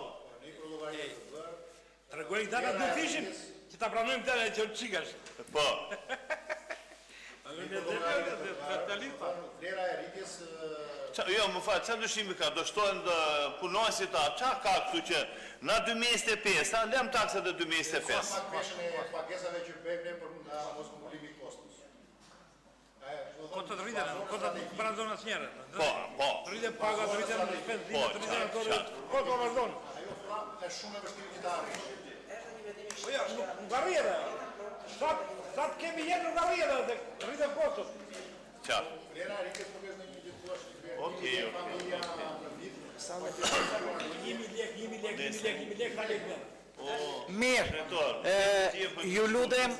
tregoni data do fishin që ta pranojmë të që çikash. Po. Vlera e rritjes Jo, më fal, çfarë dyshimi ka? Do shtohen punonësit ta. Çfarë ka kështu që na 2025, ta lëm taksat e 2025. pak peshën e pagesave që bëjmë ne për mos mbulimi i kostos. Kota të rritën, kota të vazhdon asnjëherë. Po. Të rritën paga, të rritën shpenzime, të rritën ato. Kota vazhdon. Ajo është shumë e vështirë që ta arrish. Po ja, nuk arrijë. Sa të kemi jetë nuk arrijë dhe rritën kostos. Qartë. Vlera e rritjes nuk është në një gjë thua që Okej. familja në vit. 1.000 lekë, ka lekë. Mirë, ju lutem,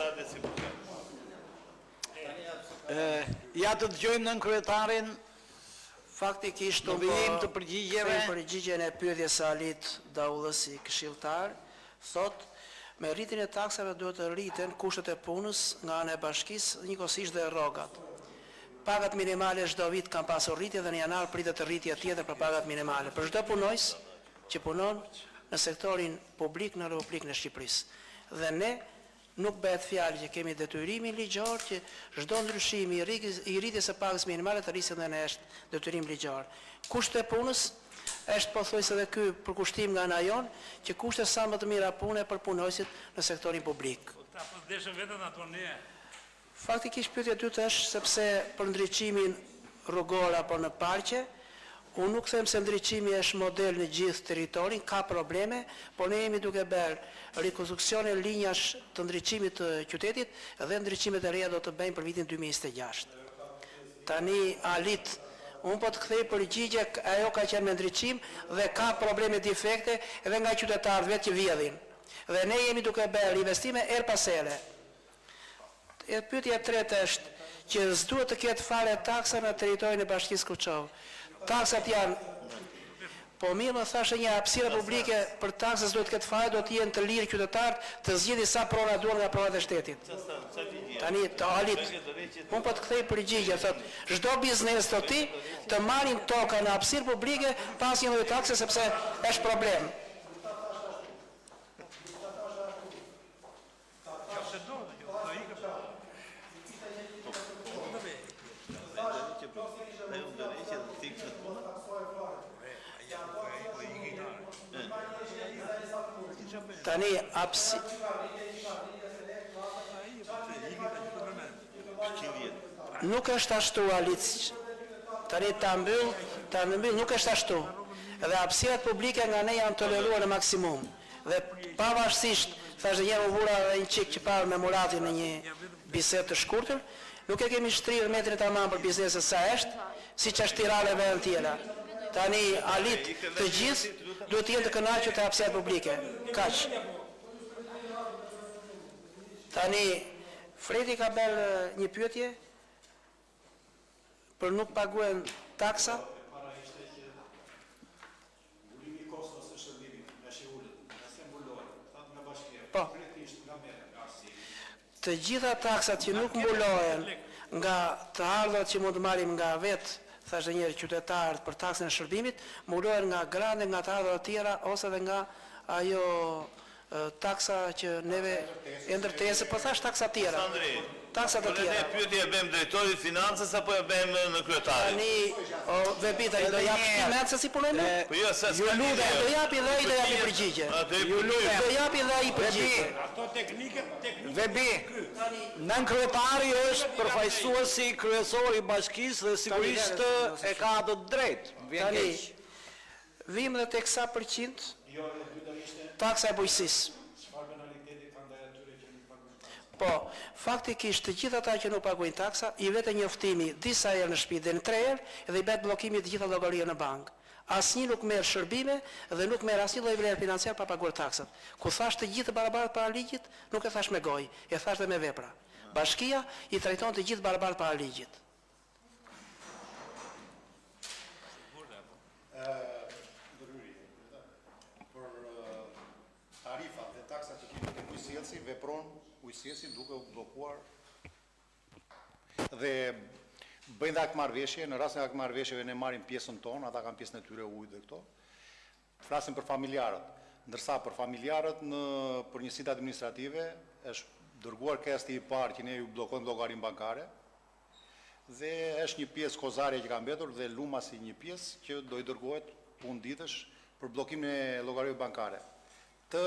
ja të dëgjojmë nën kryetarin, Faktikisht Në unë vijim të përgjigjeve. them përgjigjen e pyetjes së Alit Daullësi, këshilltar, thot me rritjen e taksave duhet të rriten kushtet e punës nga ana e bashkisë, njëkohësisht dhe rrogat. Pagat minimale çdo vit kanë pasur rritje dhe në janar pritet rritje tjetër për pagat minimale. Për çdo punojës që punon në sektorin publik në Republikën e Shqipërisë. Dhe ne nuk bëhet fjalë që kemi detyrimin ligjor që çdo ndryshim i rritjes së pagës minimale të rriset dhe ne është detyrim ligjor. Kushtet e punës është pothuajse edhe ky përkushtim nga ana jon që kushtet sa më të mira pune për punojësit në sektorin publik. Ta po deshën vetën ato ne. Faktikisht pyetja e dytë është sepse për ndriçimin rrugor apo në parqe, unë nuk them se ndriçimi është model në gjithë territorin, ka probleme, por ne jemi duke bërë rikonstruksione linjash të ndriçimit të qytetit dhe ndriçimet e reja do të bëjmë për vitin 2026. Tani Alit, unë po të kthej përgjigje, ajo ka qenë me ndriçim dhe ka probleme defekte edhe nga qytetarët vetë që vjedhin. Dhe ne jemi duke bërë investime pas here. Pyetja e tretë është që s'duhet të ketë fare taksa në teritorin e Bashkisë Kuçov. Taksat janë, po mirë më thashë një hapësirë publike për taksës duhet të ketë fare, do të jenë të lirë qytetarët të zgjidhin sa prona duan nga pronat e shtetit. Tani të alit, unë po të kthej përgjigje, thot, çdo biznes të ti të marrin toka në hapësirë publike pas një lloji takse sepse është problem. Tani nuk është ashtu Alic. Tani ta mbyll, nuk është ashtu. Dhe hapësirat publike nga ne janë toleruar në maksimum. Dhe pavarësisht, thashë jam u vura edhe një çik që parë me Muratin në një bisedë të shkurtër, nuk e kemi shtrirë metrin tamam për biznesin sa është, siç është Tirana e vende tjera. Tani Alit të gjithë duhet të jenë të kënaqur të hapësirat publike. Kaq. Tani Fredi ka bërë një pyetje për nuk paguen taksa. Po. Të gjitha taksat që nuk mbulohen nga të ardhurat që mund të marrim nga vetë, thashë njëri qytetarët për taksën e shërbimit, mbulohen nga grande, nga të ardhurat tjera ose dhe nga ajo taksa që neve e ndërtesë, po thash taksa tjera. Taksa të tjera. Ne pyetje e bëjmë drejtorit financës apo e bëjmë në kryetarin? Tani, Vebita, do japi shtimet se si punojmë? Po jo, se do japi dhe ai do japi përgjigje. Do japi dhe ai përgjigje. Ato teknike. Vebi, nën kryetari është përfaqësuesi kryesor i bashkisë dhe sigurisht e ka të drejtë. Vjen keq. Vim dhe tek sa përqind taksa e bujqësisë. Po, faktikisht të gjithë ata që nuk paguajnë taksa, i vete njoftimi disa herë në shtëpi dhe në 3 herë dhe i bet bllokimi të gjitha llogaria në bankë. Asnjë nuk merr shërbime dhe nuk merr asnjë lloj vlerë financiar pa paguar taksat. Ku thash të gjithë barabartë para ligjit, nuk e thash me gojë, e thash dhe me vepra. Bashkia i trajton të gjithë barabartë para ligjit. Tarifat dhe taksat që kemi të ujësielësi, vepron ujësielësi duke u blokuar dhe bëjnë dhe akmarrëveshje, në rastin e akmarrëveshjeve ne marrim pjesën tonë, ata kanë pjesën e tyre ujë dhe këto. Flasim për familjarët, ndërsa për familjarët për njësitë administrative është dërguar kesti i parë që ne ju bllokojmë llogarinë bankare dhe është një pjesë kozare që ka mbetur dhe lumasi një pjesë që do i dërgohet punë ditësh për bllokimin e llogarive bankare. Të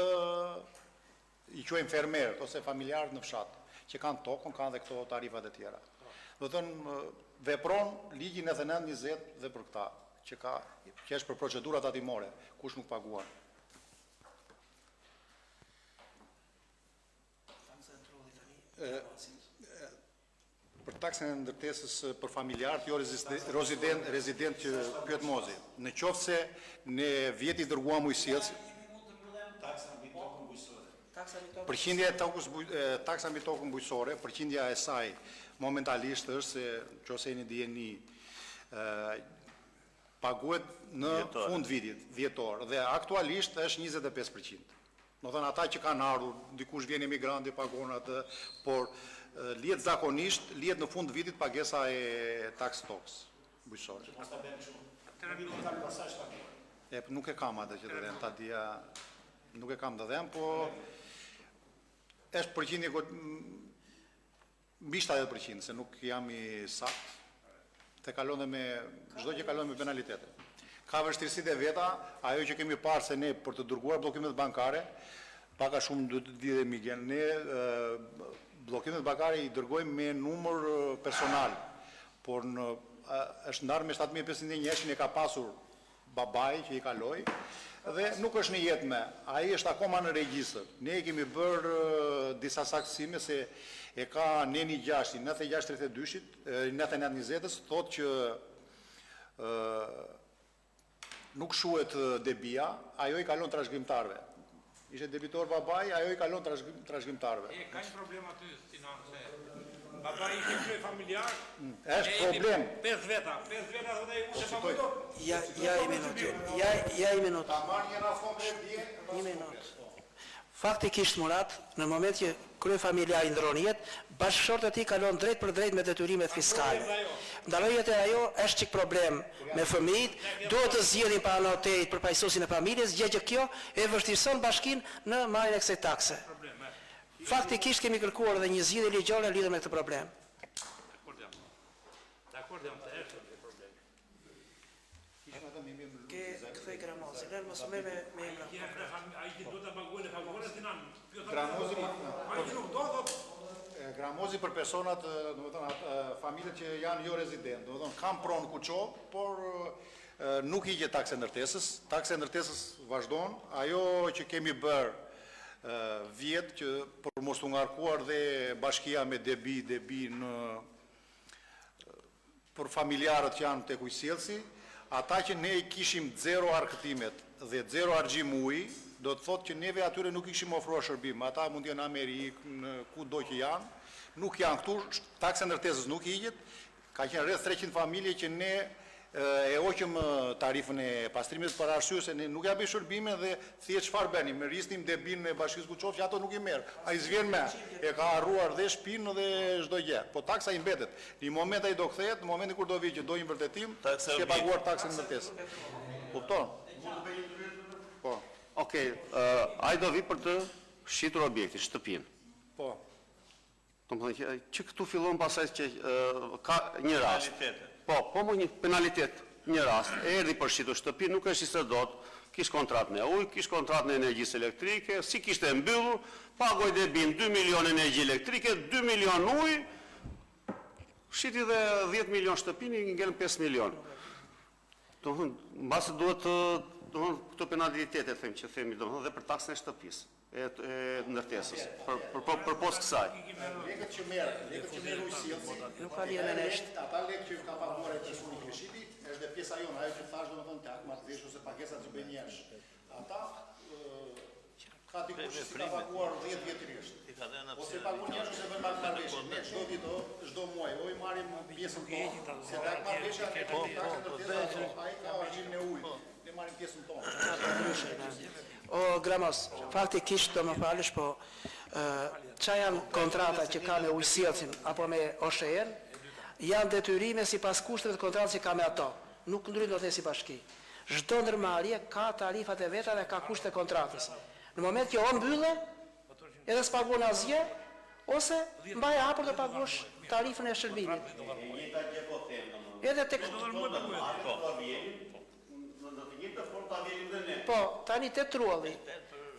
i quajmë fermerët ose familjarët në fshat, që kanë tokën, kanë dhe këto tarifat e tjera. Do të thënë, vepron ligji 99-20 dhe për këta, që është për procedurat tatimore, kush nuk paguan. Për taksën e ndërtesës për familjarët, jo rezident që pyet Mozi. Në qoftë se në vjeti dërguam ujësielës, përqindja e taksa mbi tokën bujqësore, përqindja e saj momentalisht është se nëse një dijeni paguhet në fund vitit vjetor dhe aktualisht është 25%. Do thënë ata që kanë ardhur, dikush vjen emigranti pagon atë, por lihet zakonisht, lihet në fund vitit pagesa e tax toks bujqësore. Nuk e kam atë që të dhem, ta dia nuk e kam të dhem, po është përqindje mbi 70%, se nuk jam i sakt, të kalon dhe me, çdo që kalon me penalitete. Ka vështirësitë e veta, ajo që kemi parë se ne për të dërguar bllokimet bankare, paka shumë duhet të lidhemi gjen, ne bllokimet bankare i dërgojmë me numër personal, por është ndarë me 7501 e ka pasur babai që i kaloi, dhe nuk është në jetme, ai është akoma në regjistër. Ne kemi bërë disa saktësime se e ka neni 6, 9632-shit, 9920-s, thotë që nuk shuhet debia, ajo i kalon trashëgimtarëve. Ishte debitor babai, ajo i kalon trashëgimtarëve. Ka një problem aty, Baba ishte krye familjar. Është problem. 5 veta thotë ai unë pa voto. Ja i minut. Ta marrë një rast konkret dje. Një minut. Faktikisht Murat, në moment që kryefamiljari ndron jetë, bashkëshortë e tij kalon drejt për drejt me detyrimet fiskale. Ndalojet e ajo është çik problem me fëmijët, duhet të zgjedhin para noterit për pajësuesin e familjes, gjë që kjo e vështirëson bashkinë në marrjen e kësaj takse. Faktikisht kemi kërkuar edhe një zgjidhje ligjore lidhur me këtë problem. Dakord jam, të është një problem. Kthej Gramozi, lërë mos me emra. Ai që duhet ta paguajnë favoret tinan. Gramozi Ai që nuk do thotë Gramozi për personat, familjet që janë jo rezident, kam pronë kuqo, por nuk i gje takse ndërtesës. Takse ndërtesës vazhdon, ajo që kemi bërë vjetë që për mos të ngarkuar dhe bashkia me debi në për familjarët që janë të kujsjelësi, ata që ne i kishim 0 arkëtimet dhe 0 argjim uji, do të thotë që neve atyre nuk ishim ofruar shërbim, ata mund të jenë Amerikë, në ku do që janë, nuk janë këtu, takse ndërtesës nuk i gjet, ka qenë rreth 300 familje që ne e hoqëm tarifën e pastrimit për arsye se ne nuk japim shërbime dhe thjesht çfarë bënim, me rrisnim debin me Bashkisë Kuçov që ato nuk i merr. Ai s'vjen me, e ka harruar dhe shtëpinë dhe çdo gjë. Po taksa i mbetet. Në moment ai do kthehet, në momentin kur do vi që do një vërtetim, ke paguar taksën ndërtesë. Kupton? Po. Okej, ai do vi për të shitur objektin, shtëpinë. Po. Domethënë që këtu fillon pasaj që ka një rast. Po më një penalitet, një rast, erdhi për shitur shtëpi, nuk është ishte dot, kish kontrat në ujë, kish kontrat në energjisë elektrike, si kishte mbyllur, pagoj debin 2 milion energji elektrike, 2 milion ujë, shiti dhe 10 milion shtëpini, ngellën 5 milion. Domethënë, mbasi duhet këto penalitetet them që themi, domethënë dhe për taksën e shtëpisë. E ndërtesës, për pos kësaj. Lekët që merë ujësjelësi, Nuk ka lijen e nesht. ata lekë që ka paguar e personi që shiti, është dhe pjesa jonë, ajo që thash domethënë tek marrëdhënie ose pagesat që bëjnë njerëz. Ata ka dikush që ka paguar 10 vjetërisht. Ose paguajnë njerëz ose bën marrëdhënie. Ne çdo vit, çdo muaj, o i marrim pjesën tonë. Se tek marrëdhënia e taksën ai ka argjimin e ujit. Ne marrim pjesën tonë. O Gramos, faktikisht do më falësh, po qa janë kontrata që ka me ujësjelësin apo me OSHE-n, janë detyrime si pas kushtet të kontratës që ka me ato. Nuk ndrynë do të si bashki. Çdo ndërmarrje ka tarifat e veta dhe ka kushtet e kontratës. Në moment që o mbylle, edhe s'paguon asgjë, ose mbaj hapur të paguosh tarifën e shërbimit. Edhe tek Po, tani te trulli.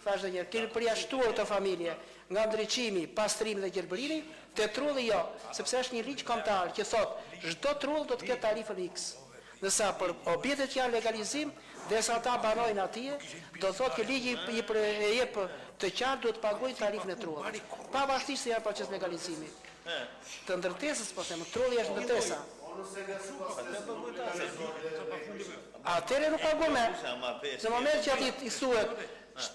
Thash dhe një, kemi përjashtuar të familje nga ndriçimi, pastrimi dhe gjelbërimi, te trulli jo, sepse është një ligj kombëtar që thotë çdo trull do të ketë tarifën X. Nësa për objektet që janë legalizim, derisa ata banojnë atje, do thotë që ligji e jep të qartë duhet të pagojnë tarifën e trullit. Pavarësisht se janë proces legalizimi. Të ndërtesës, po them, trulli është ndërtesa. Atëre nuk paguon me. Në moment që ati i thuhet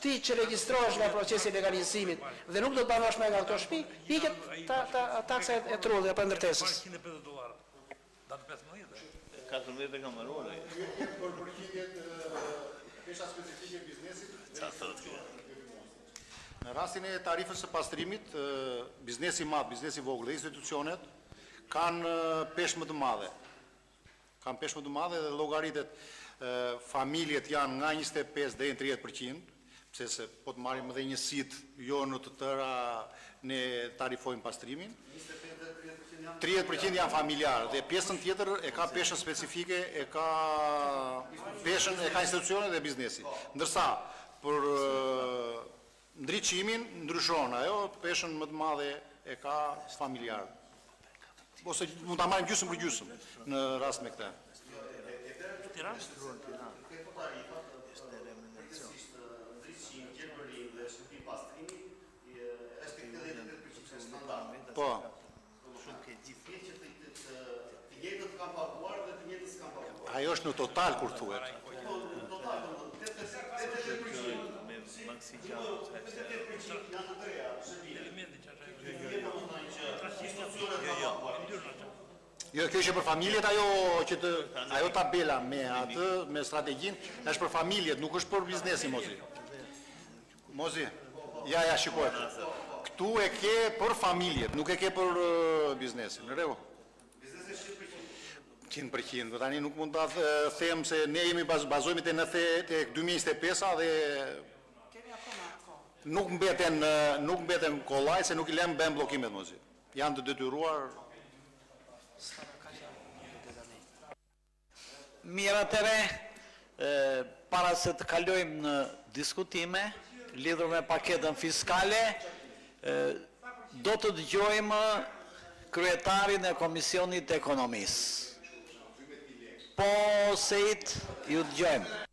ti që regjistrohesh nga procesi legalizimit dhe nuk do të banosh me nga këto shtëpi, hiqet taksa e trullit apo ndërtesës. $150. Datë 15. 14 ka marruar. Për përgjigjet pesha specifike e biznesit. Në rastin e tarifës së pastrimit, biznesi i madh, biznesi i vogël dhe institucionet kanë peshë më të madhe. Kanë peshë më të madhe dhe llogaritet familjet janë nga 25 deri në 30%, pse se po të marrim edhe njësitë, jo në të tëra ne tarifojmë pastrimin. 30% janë familjarë dhe pjesën tjetër e ka peshën specifike, e ka institucionet dhe biznesi. Ndërsa për ndriçimin ndryshon, ajo peshën më të madhe e ka familjarë. Ose mund ta marrim gjysmë për gjysmë në rast me këtë. Po. Ajo është në total kur thuhet. Jo, kjo është për familjet, ajo tabela me atë, me strategjinë, është për familjet, nuk është për biznesin, Mozi. Mozi, ja, shikoj. Këtu e ke për familjet, nuk e ke për biznesin, në revo? 100%, tani nuk mund të them se ne jemi bazojmë të 2025 dhe nuk mbeten kollaj se nuk I lem bën bllokimet, Mozi. Janë të detyruar. Mirë atëre, para se të kalojmë në diskutime, lidhur me paketën fiskale, do të dëgjojmë kryetarin e Komisionit Ekonomisë. Po, Sejt, ju dëgjojmë.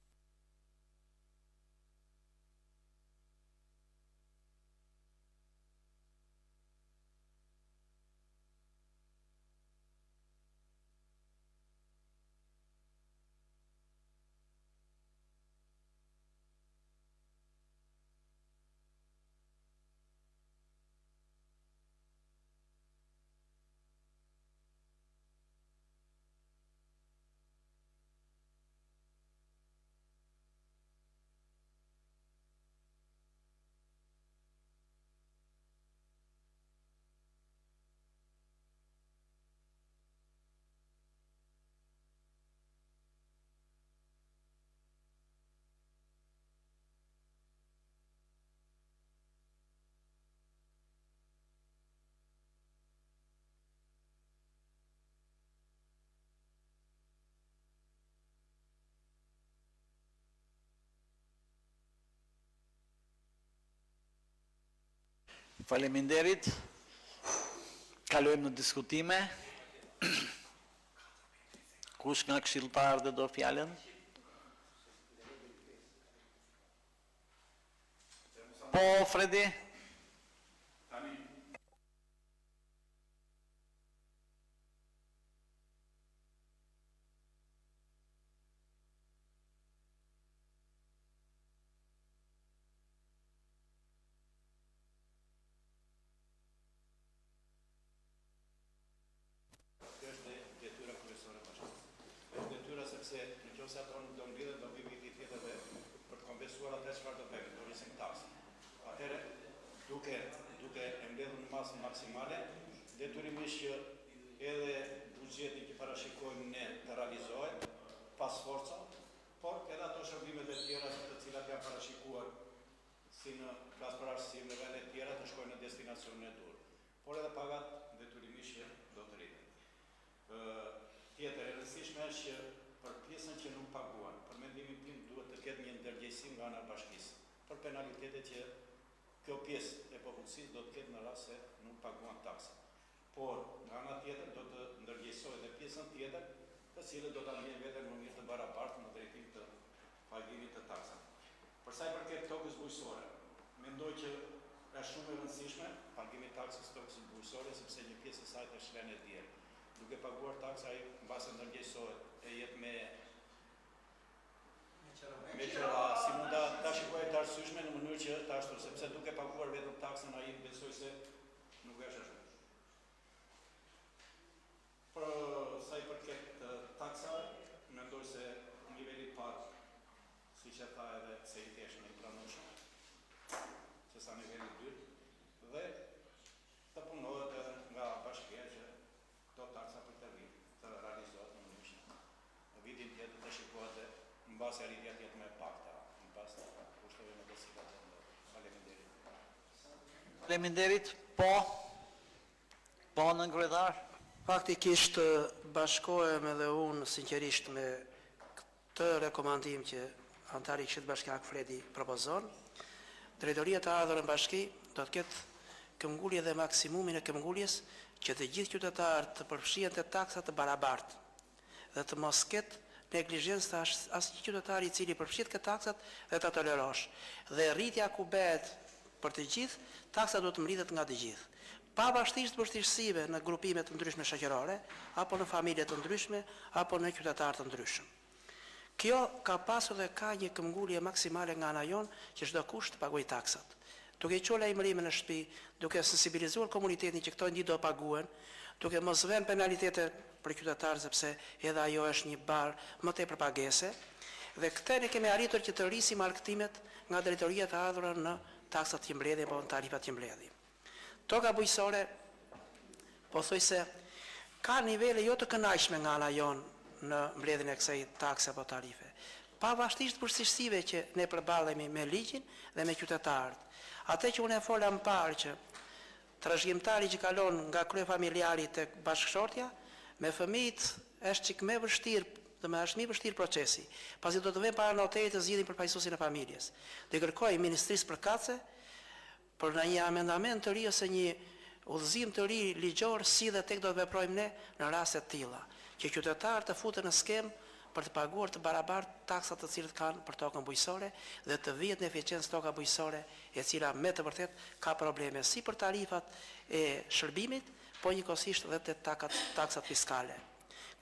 Faleminderit. Kalojmë në diskutime. Kush nga këshilltarët do fjalën? Po, Fredi. Maksimale, detyrimisht që edhe buxheti që parashikojmë ne të realizohet pas forca, por edhe ato shërbimet e tjera të cilat janë parashikuar si në klasë për arsim në vende tjera të shkojnë në destinacionin e dur. Por edhe pagat detyrimisht që do të rriten. Tjetër e rëndësishme është që për pjesën që nuk paguan, për mendimin tim duhet të ketë një ndërgjegjësim nga ana bashkisë për penalitetet që kjo pjesë e popullsisë do të ketë në rast se nuk paguan taksa. Por, nga ana tjetër, do të ndërgjegjësohet edhe pjesën tjetër, të cilët do ta ndjejnë veten në mënyrë të barabartë në drejtim të pagimit të taksave. Për sa I përket tokës bujqësore, mendoj që është shumë e rëndësishme pagimi I taksës tokës bujqësore, sepse një pjesë e saj është lënë diell. Duke paguar taksa, ai mbase ndërgjegjësohet e jep me qëra, si mund ta shikojë të arsyeshme në mënyrë që ta ashtu, sepse duke paguar vetëm taksën ai besoj se nuk është ashtu. Për sa I përket taksave, mendoj se niveli I parë, siç e tha edhe se I thjesht në pranueshëm, se sa niveli I dytë, dhe të punohet edhe nga bashkia që këto taksa për të vit të realizohet në mënyrë që në vitin tjetër të shikohet dhe në base arritja tjetë me pakta, në base të kushtove me desikat të ndërë. Faleminderit. Faleminderit, po në kryetar. Faktikisht bashkohem edhe unë sinqerisht me këtë rekomandim që antari I Këshillit Bashkiak Fredi propozon. Drejtoria të ardhur në bashki do të ketë këmbgulje dhe maksimumin e këmbguljes që të gjithë qytetarët të përfshihen te taksat të barabartë dhe të mos ketë neglizhencë të asnjë qytetar I cili përfshihet këtë taksat dhe ta tolerosh. Dhe rritja ku bëhet për të gjithë, taksa duhet të mritet nga të gjithë. Pavarësisht vështirësive në grupime të ndryshme shoqërore, apo në familje të ndryshme, apo në qytetarë të ndryshëm. Kjo ka pasur dhe ka një këmbgulje maksimale nga ana jon që çdo kush të pagojë taksat. duke i qenë lajmërime në shtëpi, duke sensibilizuar komunitetin që këto ndi do paguen, duke mos vënë penalitete për qytetarë sepse edhe ajo është një barë më tepër pagese, dhe këtë ne kemi arritur që të rrisim arktimet nga drejtoria të ardhura në taksat që mbledhin apo në tarifat që mbledhin. Toka bujqësore, pothuajse ka nivele jo të kënaqshme nga ana jonë në mbledhjen e kësaj takse apo tarife. Pavarësisht përgjegjësive që ne përballemi me ligjin dhe me qytetarët. Atë që unë e fola më parë që trashëgimtari që kalon nga kryefamiljari tek bashkëshortja, me fëmijët është çik më vështirë, është më vështirë procesi, pasi do të vënë para notarit të zgjidhin përfaqësuesin e familjes. Dhe kërkoj ministrisë përkatëse për në një amendament të ri ose një udhëzim të ri ligjor si dhe tek do të veprojmë ne në raste të tilla, që qytetarët të futen në skem për të paguar të barabartë taksat të cilët kanë për tokën bujqësore dhe të vihet në eficiencë toka bujqësore, e cila me të vërtet ka probleme si për tarifat e shërbimit, po njëkohësisht dhe të taksat fiskale.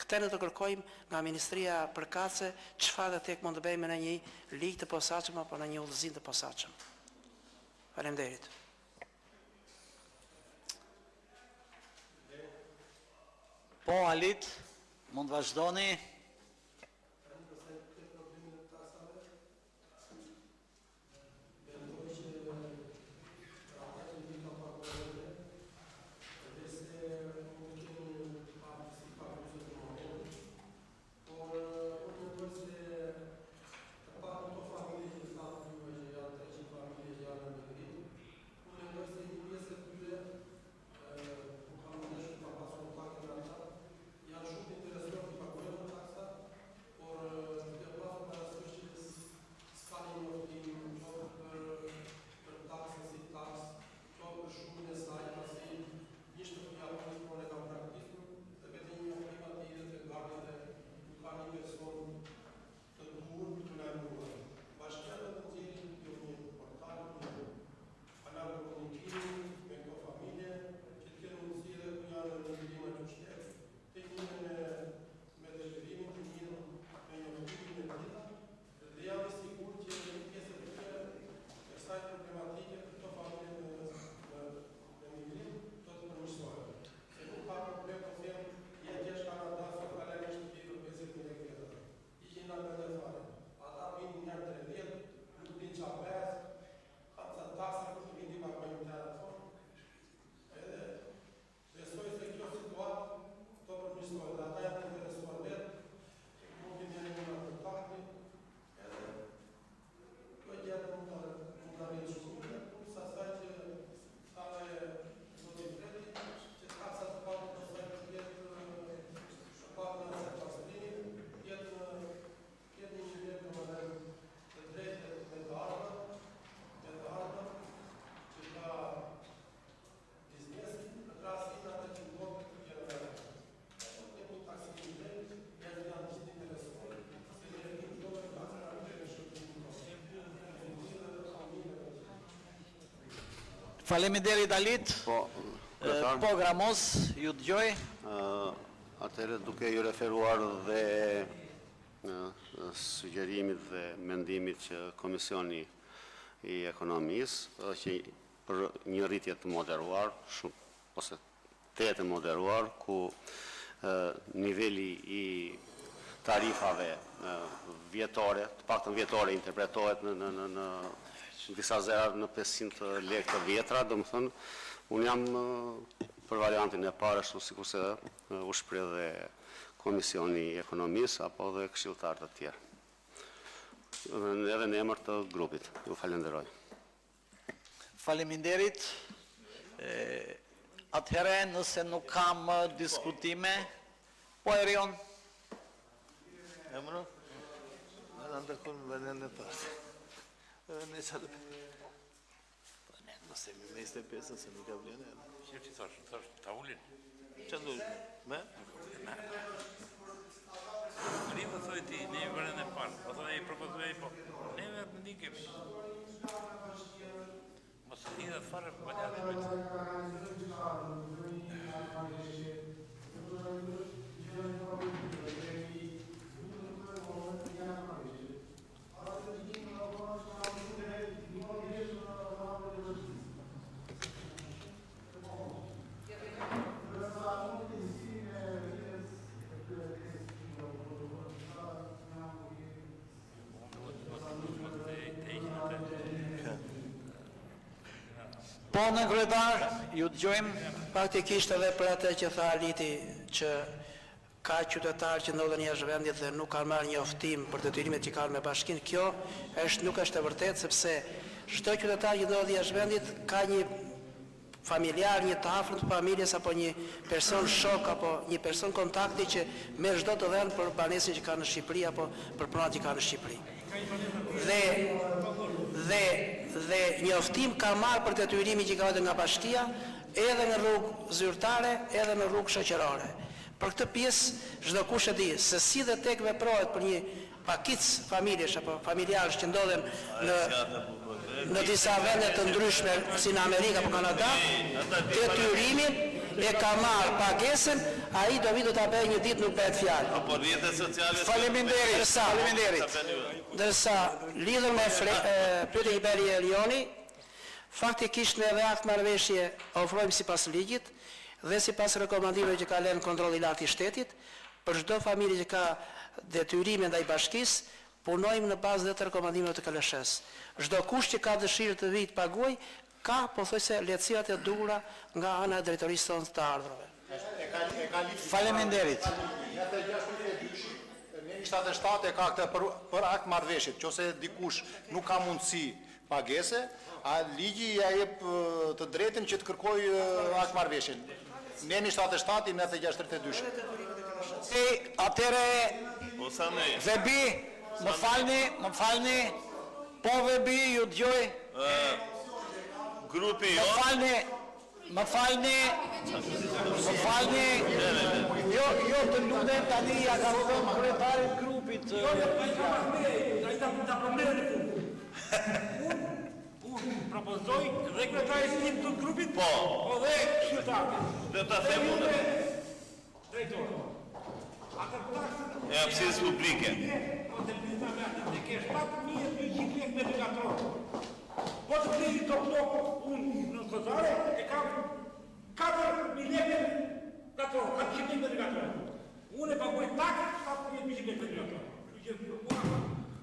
Këtë ne të kërkojmë nga Ministria përkatëse çfarë dhe tek mund të bëjmë në një ligj të posaçëm apo në një udhëzim të posaçëm. Faleminderit. Po, Alit, mund të vazhdoni. Faleminderit Alit. Po, Gramos, ju dëgjoj. Atëherë duke ju referuar dhe sugjerimit dhe mendimit që Komisioni i Ekonomisë që për një rritje të moderuar, ose të moderuar, ku niveli i tarifave vjetore, të paktën vjetore interpretohet në disa zera në 500 lekë të vjetra, do më thënë, unë jam për variantin e parë, ashtu sikur se u shpreh dhe Komisioni i Ekonomisë apo dhe këshilltarë të tjerë. Edhe në emër të grupit. Ju falenderoj. Faleminderit. Atëherë, nëse nuk kam diskutime, po Erion. Emro? Në ndërkun më vënën në partë. Ne çfarë? Po ne mos e më 25 se nuk ka vlenë. Çfarë ti thash, ta ulin. Çfarë do? Me? Riva thoi ti, ne vëren e parë, po thoi i propozoj po. Ne vetë ndikemi. Mos e hidhet fare për balet. Po, në kryetar, ju dëgjojmë. Faktikisht edhe për atë që tha Aliti që ka qytetarë që ndodhen jashtë vendit dhe nuk kanë marrë njoftim për detyrimet që kanë me bashkinë, kjo nuk është e vërtetë, sepse çdo qytetar që ndodhet jashtë vendit ka një familjar, një të afërt të familjes apo një person shok apo një person kontakti që merr çdo të dhënë për banesën që ka në Shqipëri apo për pronat që ka në Shqipëri. Dhe njoftim ka marrë për detyrimin që ka vetë nga bashkia, edhe në rrugë zyrtare, edhe në rrugë shoqërore. Për këtë pjesë, çdo kush e di se si dhe tek veprohet për një pakic familjesh apo familjarësh që ndodhen në disa vende të ndryshme si në Amerikë apo Kanada, detyrimin e ka marrë pagesën, ai do vi do ta bëjë një ditë nuk bëhet fjalë. Apo rrjetet sociale. Faleminderit. Ndërsa lidhur me pyetjen e Beri Elioni, faktikisht ne edhe akt marrëveshje ofrojmë sipas ligjit dhe sipas rekomandimeve që ka lënë kontrolli i lartë i shtetit, për çdo familje që ka detyrime ndaj bashkisë, punojmë në bazë të rekomandimeve të KLSH-s. Çdo kush që ka dëshirë të vijë të paguajë, ka pothuajse lehtësirat e duhura nga ana e drejtorisë tonë të ardhurave. Faleminderit. Neni 77 e ka këtë për akt marrëveshjet, nëse dikush nuk ka mundësi pagese, a ligji ja jep të drejtën që të kërkojë akt marrëveshjen. Neni 77 i 1932. Atëre Vebi, më falni, po Vebi, ju dëgjoj. Grupi Më falni, jo të lutem tani ja ka thënë kryetarit grupit. Unë propozoj dhe kryetarit tim të grupit, po dhe qytetarët. Dhe ta them unë. Drejtor. E hapësirës publike. Po të pizza me atë, dhe ke 7.200 lek me megatror. Po të plezi të unë në Kozare, e kam 4.000 lek me megatror, 400 lek me megatror. Unë e paguaj takë 7.200 lek me megatror.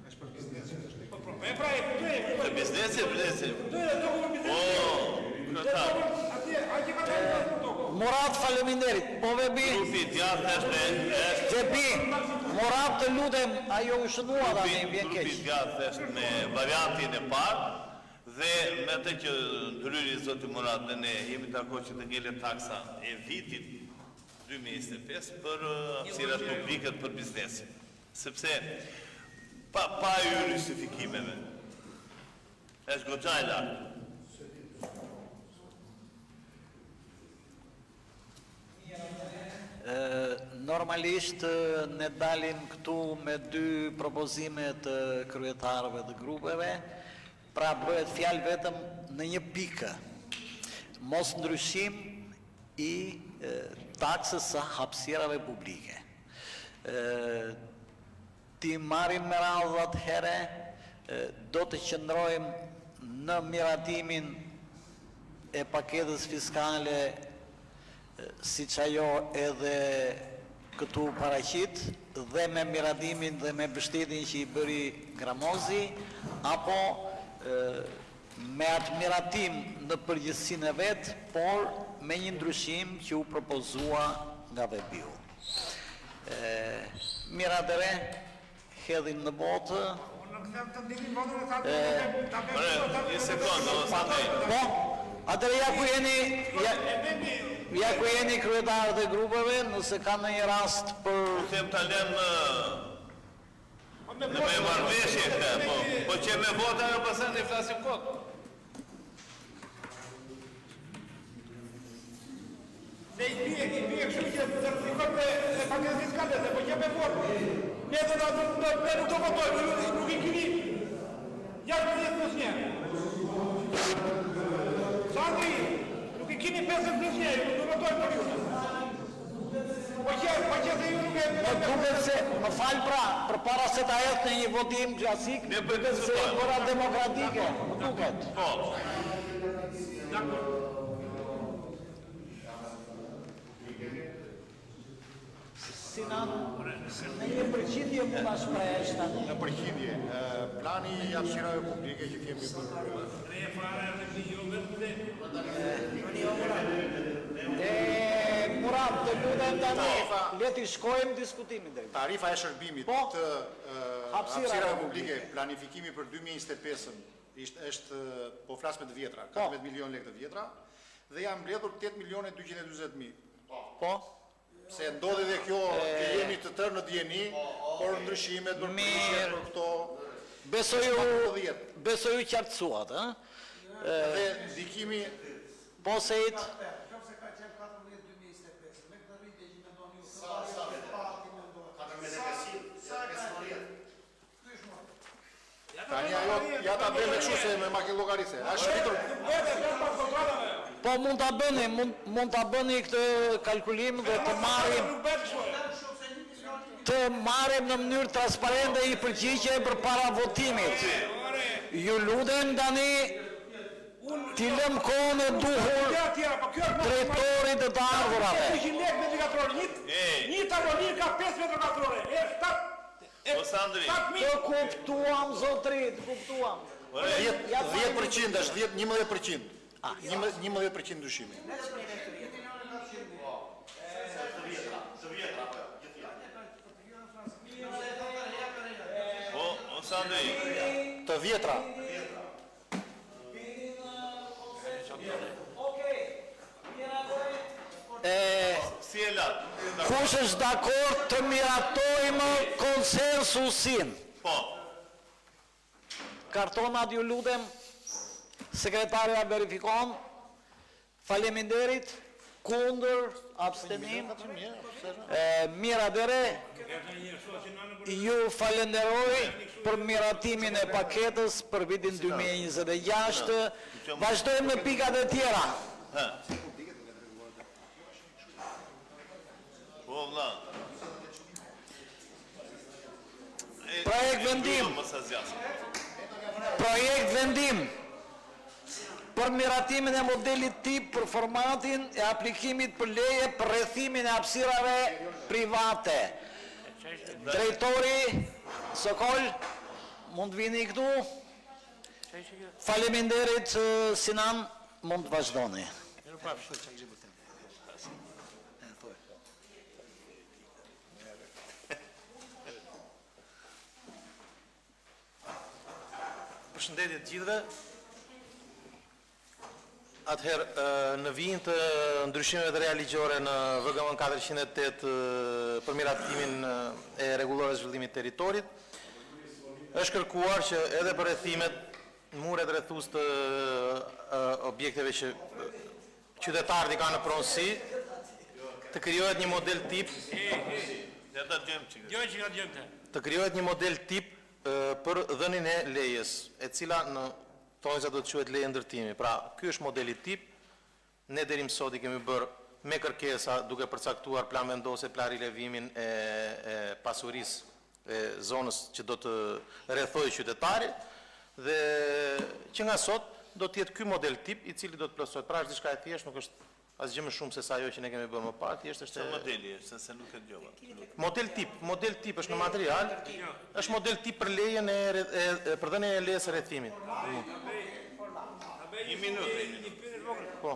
Është për biznesin. E pra e këtë Për biznesin. Murat, faleminderit. Po Vebi. Grupi djathtë është Vebi, Murat të lutem, ajo u shënua tani, vjen keq. Grupi djathtë është me variantin e parë dhe me të që ndryri zoti Murat dhe ne jemi dakord që të ngelet taksa e vitit 2025 për hapësirat publike për biznesin. Sepse pa hyrë justifikimeve. Është goxha e lartë. Normalisht ne dalim këtu me 2 propozime të kryetarëve të grupeve, pra bëhet fjalë vetëm në një pikë. Mos ndryshim i taksës së hapësirave publike. Ti marrim me radhë atëherë, do të qëndrojmë në miratimin e paketës fiskale si që ajo edhe këtu paraqit dhe me miratimin dhe me mbështetjen që i bëri Gramozi, apo me atë miratim në përgjithësinë e vet, por me një ndryshim që u propozua nga Vebiu. Miratëre, hedhim në botë. Një sekundë, Po, atëre ja ku jeni kryetarët e grupeve, nëse ka në një rast për... Them të lem në me marrëveshje, po që me vota në pasën në i flasim kot. Ne i bie kështu që të rëzikon me paketën fiskale, dhe po që me votë. Ne nuk do votojmë, nuk i kini. Jashtë në jetë nësë njerë. Sandri, nuk i kini 50 nësë njerë, nuk do votojmë për ju. Po që dhe ju nuk e... Duket se, më falë pra, për para se ta jetë në një votim klasik, duket se e bëra demokratike, duket. Po. Dakor. Në 1% mund ta shpresh tani. Në përqindje, plani i hapësirave publike që kemi për Murat, të lutem tani, le të shkojmë diskutimin drejt. tarifa e shërbimit të hapësirave publike, planifikimi për 2025-ën është po flas me të vjetra, 14 milion lekë të vjetra dhe janë mbledhur 8.240.000. Po. Se ndodhi dhe kjo që jemi të tërë në dieni, por ndryshimet për prishet për këto Besoj u qartësuat, ë? dhe ndikimi Po sejt Nëse ka qenë 14-2025, me këtë rritje që mendoni ju, parti mendoni. tani ajo ja ta bëjmë kështu se me makinë llogaritse. Është rritur po mund ta bëni këtë kalkulim dhe të marrim në mënyrë transparente i përgjigje përpara votimit. Ju lutem tani t'i lëm kohën e duhur drejtorit të ardhurave. Një tavolinë ka 5 metra katrore. Të kuptuam, zotri, të kuptuam. 10% është 11%. 11% ndryshimi. Të vjetra. Si e lat? Kush është dakord të miratojmë konsensusin? Po. Kartonat ju lutem, sekretarja verifikon, faleminderit, kundër, abstenim, miradere, ju falenderoj për miratimin e paketës për vitin 2026, vazhdojmë në pikat e tjera. Po, vlla. Projekt vendim për miratimin e modelit tip për formatin e aplikimit për leje për rrethimin e hapësirave private. Drejtori Sokol, mund vini këtu. Faleminderit Sinan, mund të vazhdoni. Përshëndetje të gjithëve. Atëherë, në vijim të ndryshimeve realigjore në VGM 408 për miratimin e rregullore zhvillimit territorit, është kërkuar që edhe për rrethimet, muret rrethues të objekteve që qytetarët i kanë në pronësi, të krijohet një model tip të krijohet një model tip për dhënien e lejes, e cila në tonëza do të quhet leje ndërtimi. Pra, ky është modeli tip. Ne deri më sot i kemi bërë me kërkesa duke përcaktuar plan vendose, plan rilevimin e pasurisë e zonës që do të rrethojë qytetari dhe që nga sot do të jetë ky model tip i cili do të plotësohet. Pra, është diçka e thjeshtë, nuk është asgjë më shumë se sa ajo që ne kemi bërë më parë, thjesht është modeli është se nuk e dëgjova. Model tip është në material, është model tip për lejen për dhënien e lejes së rrethimit. Një minutë. Po.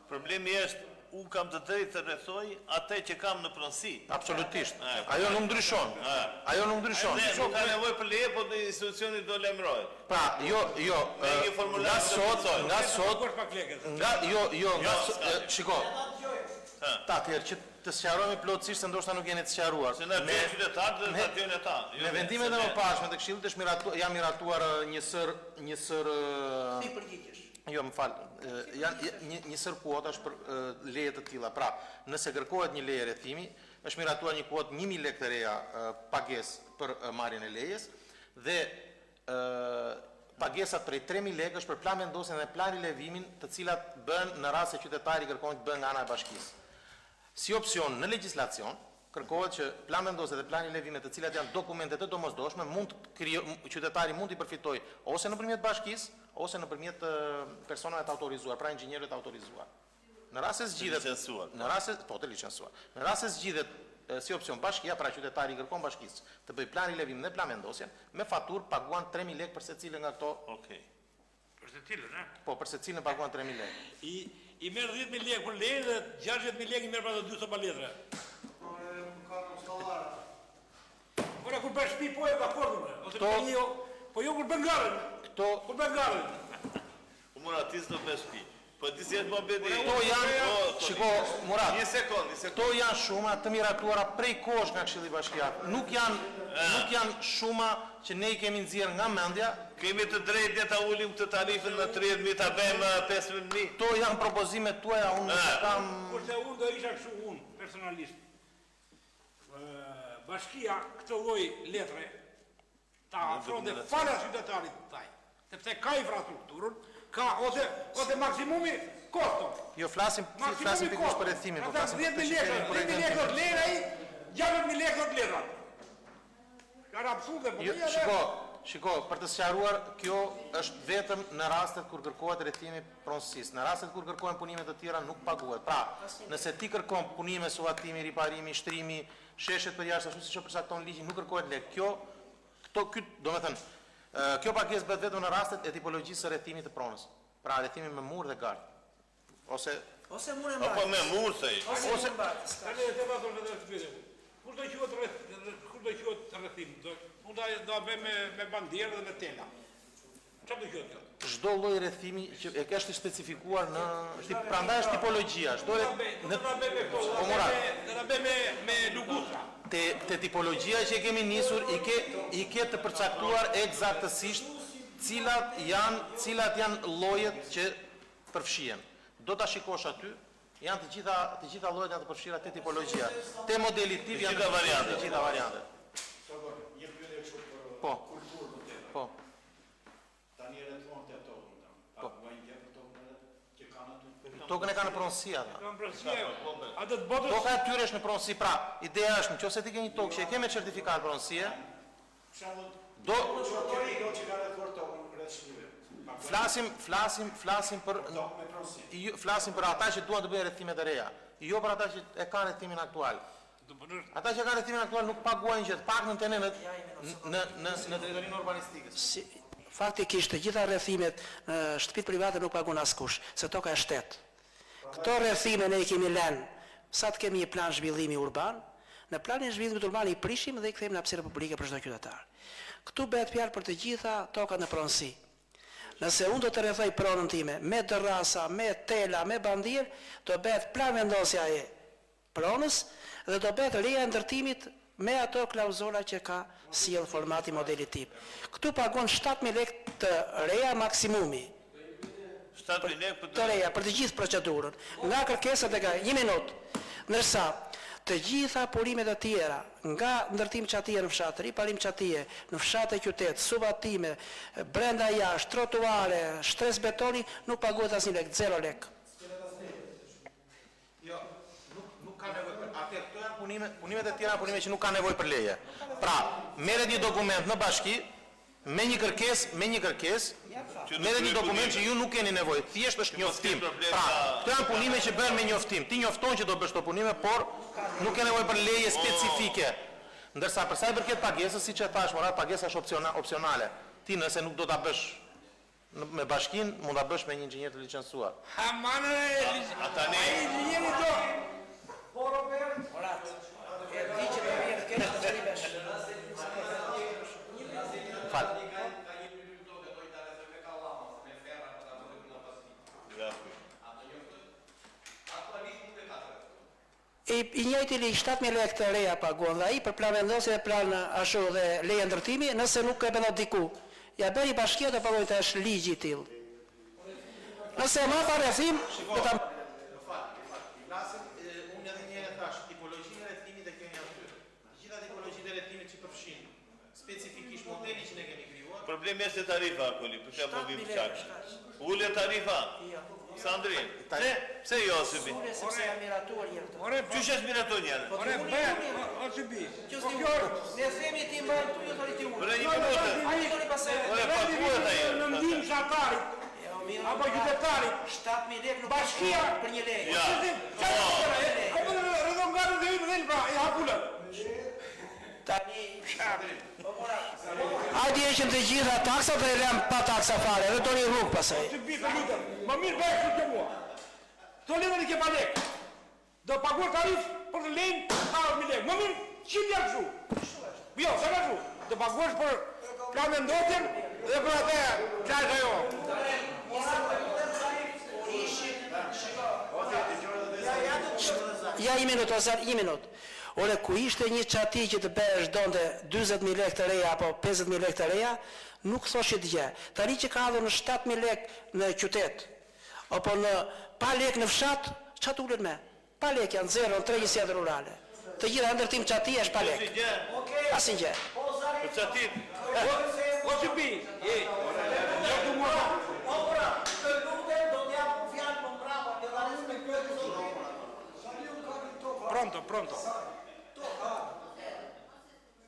Problemi është unë kam të drejtë të rrethoj atë që kam në pronësi. Absolutisht. Ajo nuk ndryshon. Ajo nuk ndryshon. Ne nuk ka nevojë për leje, po institucioni do lajmërohet. Pra, shiko. Ta tjerë që të sqarojmë plotësisht se ndoshta nuk jeni të sqaruar. Se na vjen qytetarët dhe ta dinë ata. Në vendimet e mëparshme të Këshillit janë miratuar një sër Jo, më fal. Janë një sër kuotash për leje të tilla. Pra, nëse kërkohet një leje rrethimi, është miratuar një kuotë 1000 lekë të reja pagesë për marrjen e lejes dhe pagesat prej 3000 lekë është për plan vendosjen dhe plan rilevimin, të cilat bën në rast se qytetari kërkon të bëhen nga ana e bashkisë. Si opsion në legjislacion, kërkohet që plan vendosje dhe plan rilevime të cilat janë dokumente të domosdoshme, qytetari mund t'i përfitojë ose nëpërmjet bashkisë, ose nëpërmjet personave të autorizuar, pra inxhinierëve të autorizuar. Në rast se zgjidhet, të licencuar. Në rast se zgjidhet si opcion bashkia, pra qytetari i kërkon bashkisë të bëj plan rilevim dhe plan vendosjen, me faturë paguan 3.000 lekë për secilën nga këto. Okej. Për secilën, a? Po, për secilën paguan 3.000 lekë. I merr 10.000 lekë për lejë dhe 60.000 lekë i merr për ato 2 sopa letra. Ora kur bësh shtëpi po e dakordun. Ose po jo kur bën garën. Kur bën garën. Muratis do bësh shtëpi. Po di si më bëdi. Këto janë, shiko, Murat. Një sekond. Këto janë shuma të mirakluara prej kohësh nga Këshilli Bashkiak. Nuk janë shuma që ne i kemi nxjerrë nga mendja. Kemi të drejtë ne ta ulim të tarifën në 30.000 ta bëjmë 15.000. Këto janë propozimet tuaja, unë nuk kam. Kurse unë do isha kështu unë personalisht. Bashkia këtë lloj letre ta afronte fala qytetarit taj, sepse ka infrastrukturën, ka ose maksimumi kosto. Jo, flasim pikërisht për rrethimin, po flasim për 10.000 lekë do të lera ai, 60.000 lekë do të lera. Ka absurde, po. Shiko, për të sqaruar, kjo është vetëm në rastet kur kërkohet rrethimi pronësisë. Në rastet kur kërkohen punime të tjera nuk paguhet. Pra, nëse ti kërkon punime suvatimi, riparimi, shtrimi, sheshet për jashtë, ashtu siç e përcakton ligji, nuk kërkohet lekë. Kjo pagesë bëhet vetëm në rastet e tipologjisë së rrethimit të pronës. Pra, rrethimi me mur dhe gard. Ose mur e mbar. Apo me mur thej. Ose mbar. Tani të vazhdon edhe të pyetëm. Kur do quhet rrethim? Unë do bëj me bandierë dhe me tela. Çfarë do quhet kjo? Çdo lloj rrethimi që e ke është specifikuar në prandaj është tipologjia. Çdo do ta bëj me këto. Do ta bëj me lugutra. Te tipologjia që e kemi nisur i ke të përcaktuar eksaktësisht cilat janë llojet që përfshihen. Do ta shikosh aty, janë të gjitha llojet janë të përfshira te tipologjia. Te modeli tip janë të gjitha variantet. Po. Po. Tani rrethon te ato. Paguajnë gjë për tokën që kanë aty. Tokën e kanë në pronësi ata. Kanë pronësi. A do të botës? Toka e tyre është në pronësi. Pra, ideja është nëse ti ke një tokë që e ke me certifikat pronësie, do që kanë rrethuar tokën rreth shtyve. Flasim për ata që duan të bëjnë rrethimet e reja, jo për ata që e kanë rrethimin aktual. Ata që kanë rrethimin aktual nuk paguajnë gjë, paktën në drejtorinë urbanistike. Faktikisht të gjitha rrethimet në shtëpitë private nuk paguon askush, se toka e shtet. Këto rrethime ne i kemi lënë, sa të kemi një plan zhvillimi urban, në planin e zhvillimit urban i prishim dhe i kthejmë në hapësirë publike për çdo qytetar. Këtu bëhet fjalë për të gjitha tokat në pronësi. Nëse unë do të rrethoj pronën time me terrasa, me tela, me bandier, do bëhet plan vendosja e pronës dhe do bëhet leja e ndërtimit me ato klauzola që ka sjell formati modeli tip. Këtu pagon 7.000 lekë të reja maksimumi. 7.000 lekë të reja për të gjithë procedurën. Nga kërkesat e ka 1 minutë. Ndërsa të gjitha purimet e tjera, nga ndërtim çatije në fshat, riparim çatije në fshat e qytet, suvatime, brenda jashtë, trotuare, shtres betoni, nuk paguhet asnjë lekë, 0 lekë. Jo, nuk ka nevojë për atë. Këto janë punimet e tjera, punime që nuk ka nevojë për leje. Pra, merret një dokument në bashki me një kërkesë, merret një dokument që ju nuk keni nevojë, thjesht është njoftim. Pra, këto janë punime që bëhen me njoftim. Ti njofton që do bësh këto punime, por nuk ke nevojë për leje specifike. Ndërsa për sa i përket pagesës, siç e thash, pagesa është opsionale. Ti nëse nuk do ta bësh me bashkinë, mund ta bësh me një inxhinier të licencuar. Inxhinieri do. Po Robert, e di që do vjen këtë të shkripesh. Fal. I njëjti ligj 7.000 lekë të reja paguan dhe ai për plan vendosje dhe plan ashtu dhe leje ndërtimi, nëse nuk e vendon diku. Ja bëri bashkia të paguajë tash ligji i tillë. Nëse ma pa rrethim, do ta Flasim, unë edhe një herë thash, tipologjinë e rrethimit e kemi aty. Gjitha tipologjitë e rrethimit që përfshin specifikisht modeli që ne kemi krijuar. Problemi është tarifa akoli, për çfarë po vim çak. Ule tarifa. Sandri, pse jo Sibi? Sepse jam miratuar një herë. Ore, Qysh është miratuar një herë? ore, o Sibi. Ne themi ti mban këtu jo tani ti unë. Ore, një minutë. Ai tani pastaj. Ore, paguhet ai. Në ndim shatarit. Apo qytetarit. 7.000 lekë nuk Bashkia për një lekë. Ja. Ai po rrethon gatë dhe hyn pra. hapulën. Hajde heqim të gjitha taksat dhe lëm pa taksa fare, edhe do një rrugë pasaj. Të bitë lutëm, më mirë bëjë shumë të mua. Të levën i ke pa lek. Do paguar tarif për të lejnë 1000 lek. Më mirë 100 jakë shu. Jo, se ka shu. Do paguash për planë ndotjen dhe për atë qajtë ajo. Ja, i minut, ozar, i minut. Ore, ku ishte një qati që të besh donde 20.000 lek të reja apo 50.000 lek të reja, nuk thoshit gjë. Tani që ka adhur në 7.000 lek në qytet, apo në pa lek në fshat, qatë ullet me? Pa lek janë 0 në 3 njësjetë rurale. Të gjitha ndërtim qati është pa lek. Asin gjë. Për qatit. O që bi, Pronto.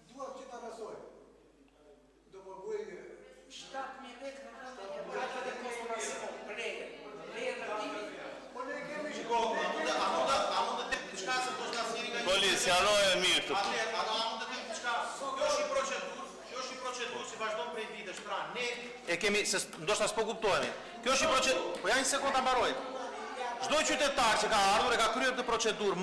Dua që ta rasoj. Do më bëj 7.000 lek në rrëndë dhe konsumacion për leje. Leje të rrëndimi. Po ne kemi shko. A mund të të diçka se do të asnjëri nga Polis, janoj e mirë të punë. A mund të të diçka? Kjo është një procedurë si vazhdon prej vitesh. Pra, ne e kemi se ndoshta s'po kuptohemi. Kjo është një procedurë. Po ja një sekondë mbaroj. Çdo qytetar që ka ardhur e ka kryer këtë procedurë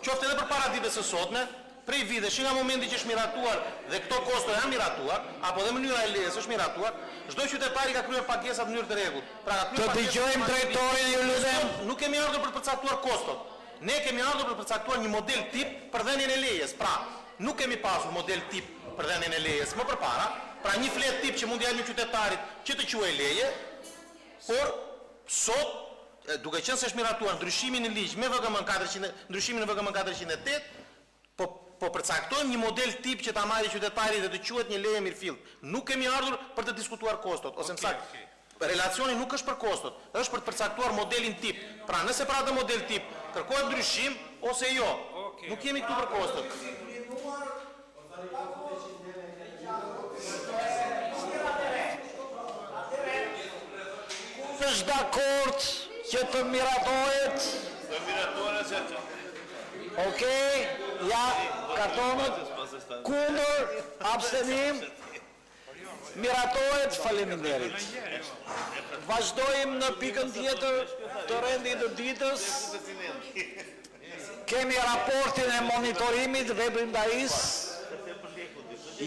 qoftë edhe për para ditës së sotme, prej vitesh që nga momenti që është miratuar dhe këto kosto janë miratuar, apo dhe mënyra e lejes është miratuar, çdo qytetar i ka kryer pagesat në mënyrë të rregullt. Pra ka kryer Të dëgjojmë drejtorin, ju lutem. Nuk kemi ardhur për të përcaktuar kostot. Ne kemi ardhur për të përcaktuar një model tip për dhënien e lejes. Pra, nuk kemi pasur model tip për dhënien e lejes më përpara, pra një flet tip që mund t'japë qytetarit që të quajë leje, por sot duke qenë se është miratuar ndryshimin në ligj me ndryshimin në VGM 408, po përcaktojmë një model tip që ta marrë qytetari dhe të quhet një leje mirëfill. Nuk kemi ardhur për të diskutuar kostot, ose më saktë, relacioni nuk është për kostot, është për të përcaktuar modelin tip. Pra, nëse për atë model tip kërkohet ndryshim ose jo, nuk jemi këtu për kostot. Është dakord që të miratohet. Të miratohet që që. Okej, ja, kartonët, kundër, abstenim, miratohet, faleminderit. Vazhdojmë në pikën tjetër të rendit të ditës. Kemi raportin e monitorimit veprimtarisë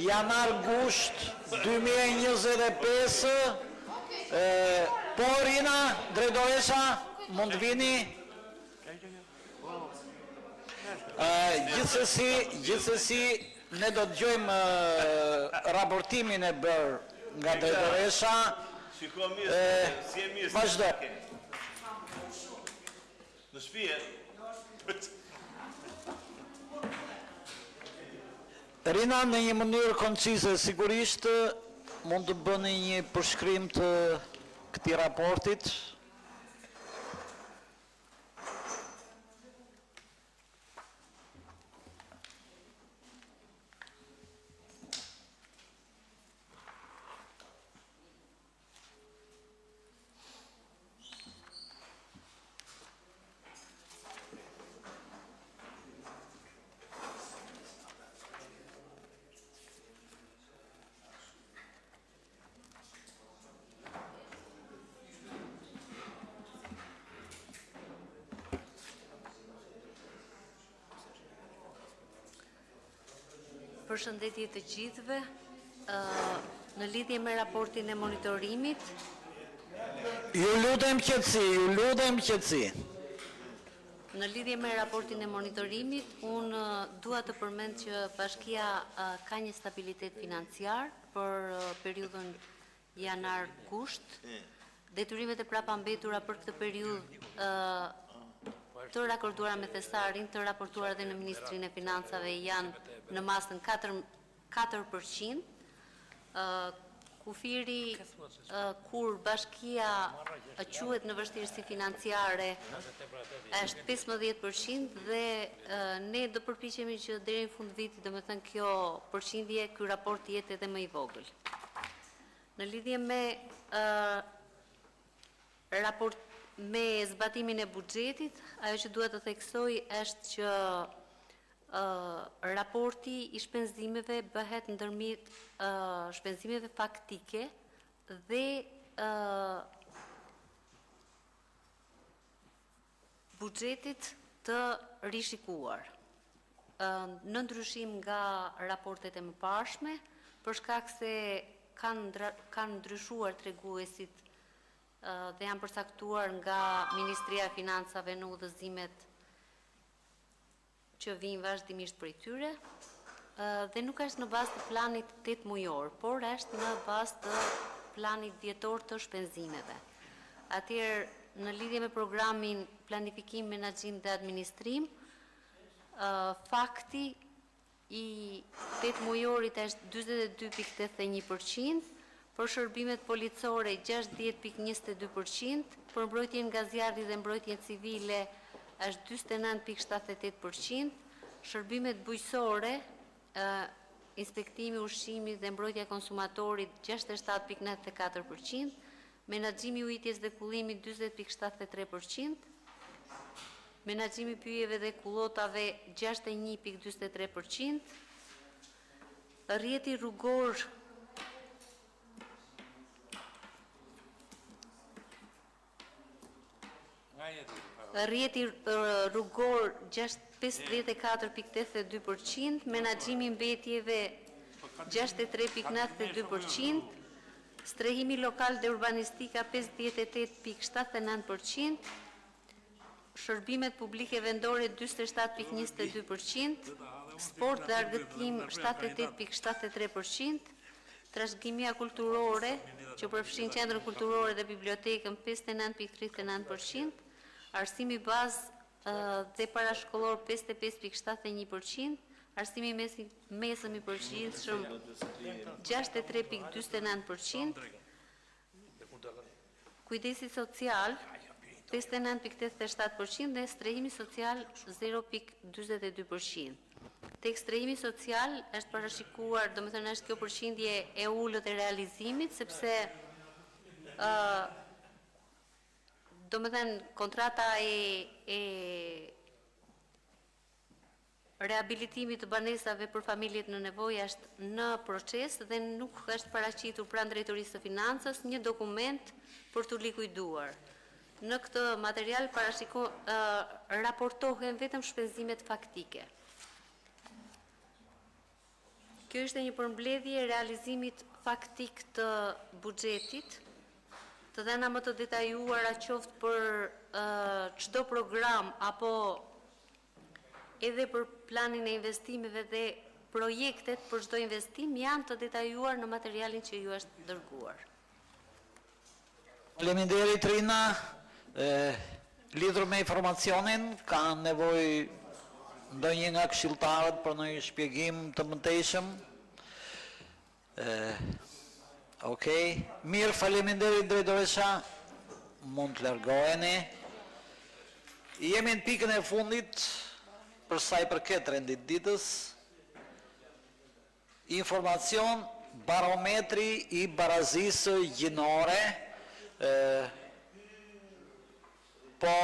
janar-gusht 2025. Po, Rina, drejtoresha, mund të vini. Gjithsesi, ne do të gjojmë raportimin e bërë nga drejtoresha. Shiko mirë, si e mirë. Vazhdo. Në shtëpi. Rina, në një mënyrë koncise, sigurisht mund të bëni një përshkrim të këtij raportit. Përshëndetje të gjithëve, në lidhje me raportin e monitorimit. Ju lutem qetësi. Në lidhje me raportin e monitorimit, unë dua të përmend që bashkia ka një stabilitet financiar për periudhën janar-gusht. Detyrimet e prapambetura për këtë periudhë të rakorduara me thesarin, të raportuara dhe në Ministrinë e Financave janë në masën 4%, kufiri kur bashkia quhet në vështirësi financiare është 15% dhe ne do përpiqemi që deri në fund vitit, domethënë kjo përqindje, ky raport jetë edhe më i vogël. Në lidhje me me zbatimin e buxhetit, ajo që duhet të theksoj është që raporti i shpenzimeve bëhet ndërmjet shpenzimeve faktike dhe buxhetit të rishikuar. Në ndryshim nga raportet e mëparshme, për shkak se kanë ndryshuar treguesit dhe janë përcaktuar nga Ministria e Financave në udhëzimet që vijnë vazhdimisht prej tyre, dhe nuk është në bazë të planit 8 mujor, por është në bazë të planit vjetor të shpenzimeve. Atëherë, në lidhje me programin planifikim, menaxhim dhe administrim, fakti i 8 mujorit është 42.81%, për shërbimet policore 60.22%, për mbrojtjen nga zjarri dhe mbrojtjen civile është 49.78%, shërbimet bujqësore, inspektimi, ushqimi dhe mbrojtja e konsumatorit 67.94%, menaxhimi ujitjes dhe kullimit 40.73%, menaxhimi pyjeve dhe kullotave 61.43%, rrjeti rrugor Rrjeti rrugor 54.82%, menaxhimi mbetjeve 63.92%, strehimi lokal dhe urbanistika 58.79%, shërbimet publike vendore 47.22%, sport dhe argëtim 78.73%, trashëgimia kulturore, që përfshin qendrën kulturore dhe bibliotekën 59.39%, arsimi bazë dhe parashkollor 55.71%, arsimi mesëm i përgjithshëm 63.49%, kujdesi social 59.87% dhe strehimi social 0.42%. Tek strehimi social është parashikuar, domethënë është kjo përqindje e ullët e realizimit, sepse domethënë kontrata e rehabilitimit të banesave për familjet në nevojë është në proces dhe nuk është paraqitur pranë Drejtorisë së Financës një dokument për të likuiduar. Në këtë material raportohen vetëm shpenzimet faktike. Kjo është një përmbledhje e realizimit faktik të buxhetit, të dhëna më të detajuara qoftë për çdo program apo edhe për planin e investimeve dhe projektet për çdo investim janë të detajuar në materialin që ju është dërguar. Faleminderit Rina, lidhur me informacionin, ka nevojë ndonjë nga këshilltarët për një shpjegim të mëtejshëm? Okej, mirë, faleminderit drejtoresha, mund të largoheni. Jemi në pikën e fundit për sa i përket rendit ditës. Informacion, barometri i barazisë gjinore. Po,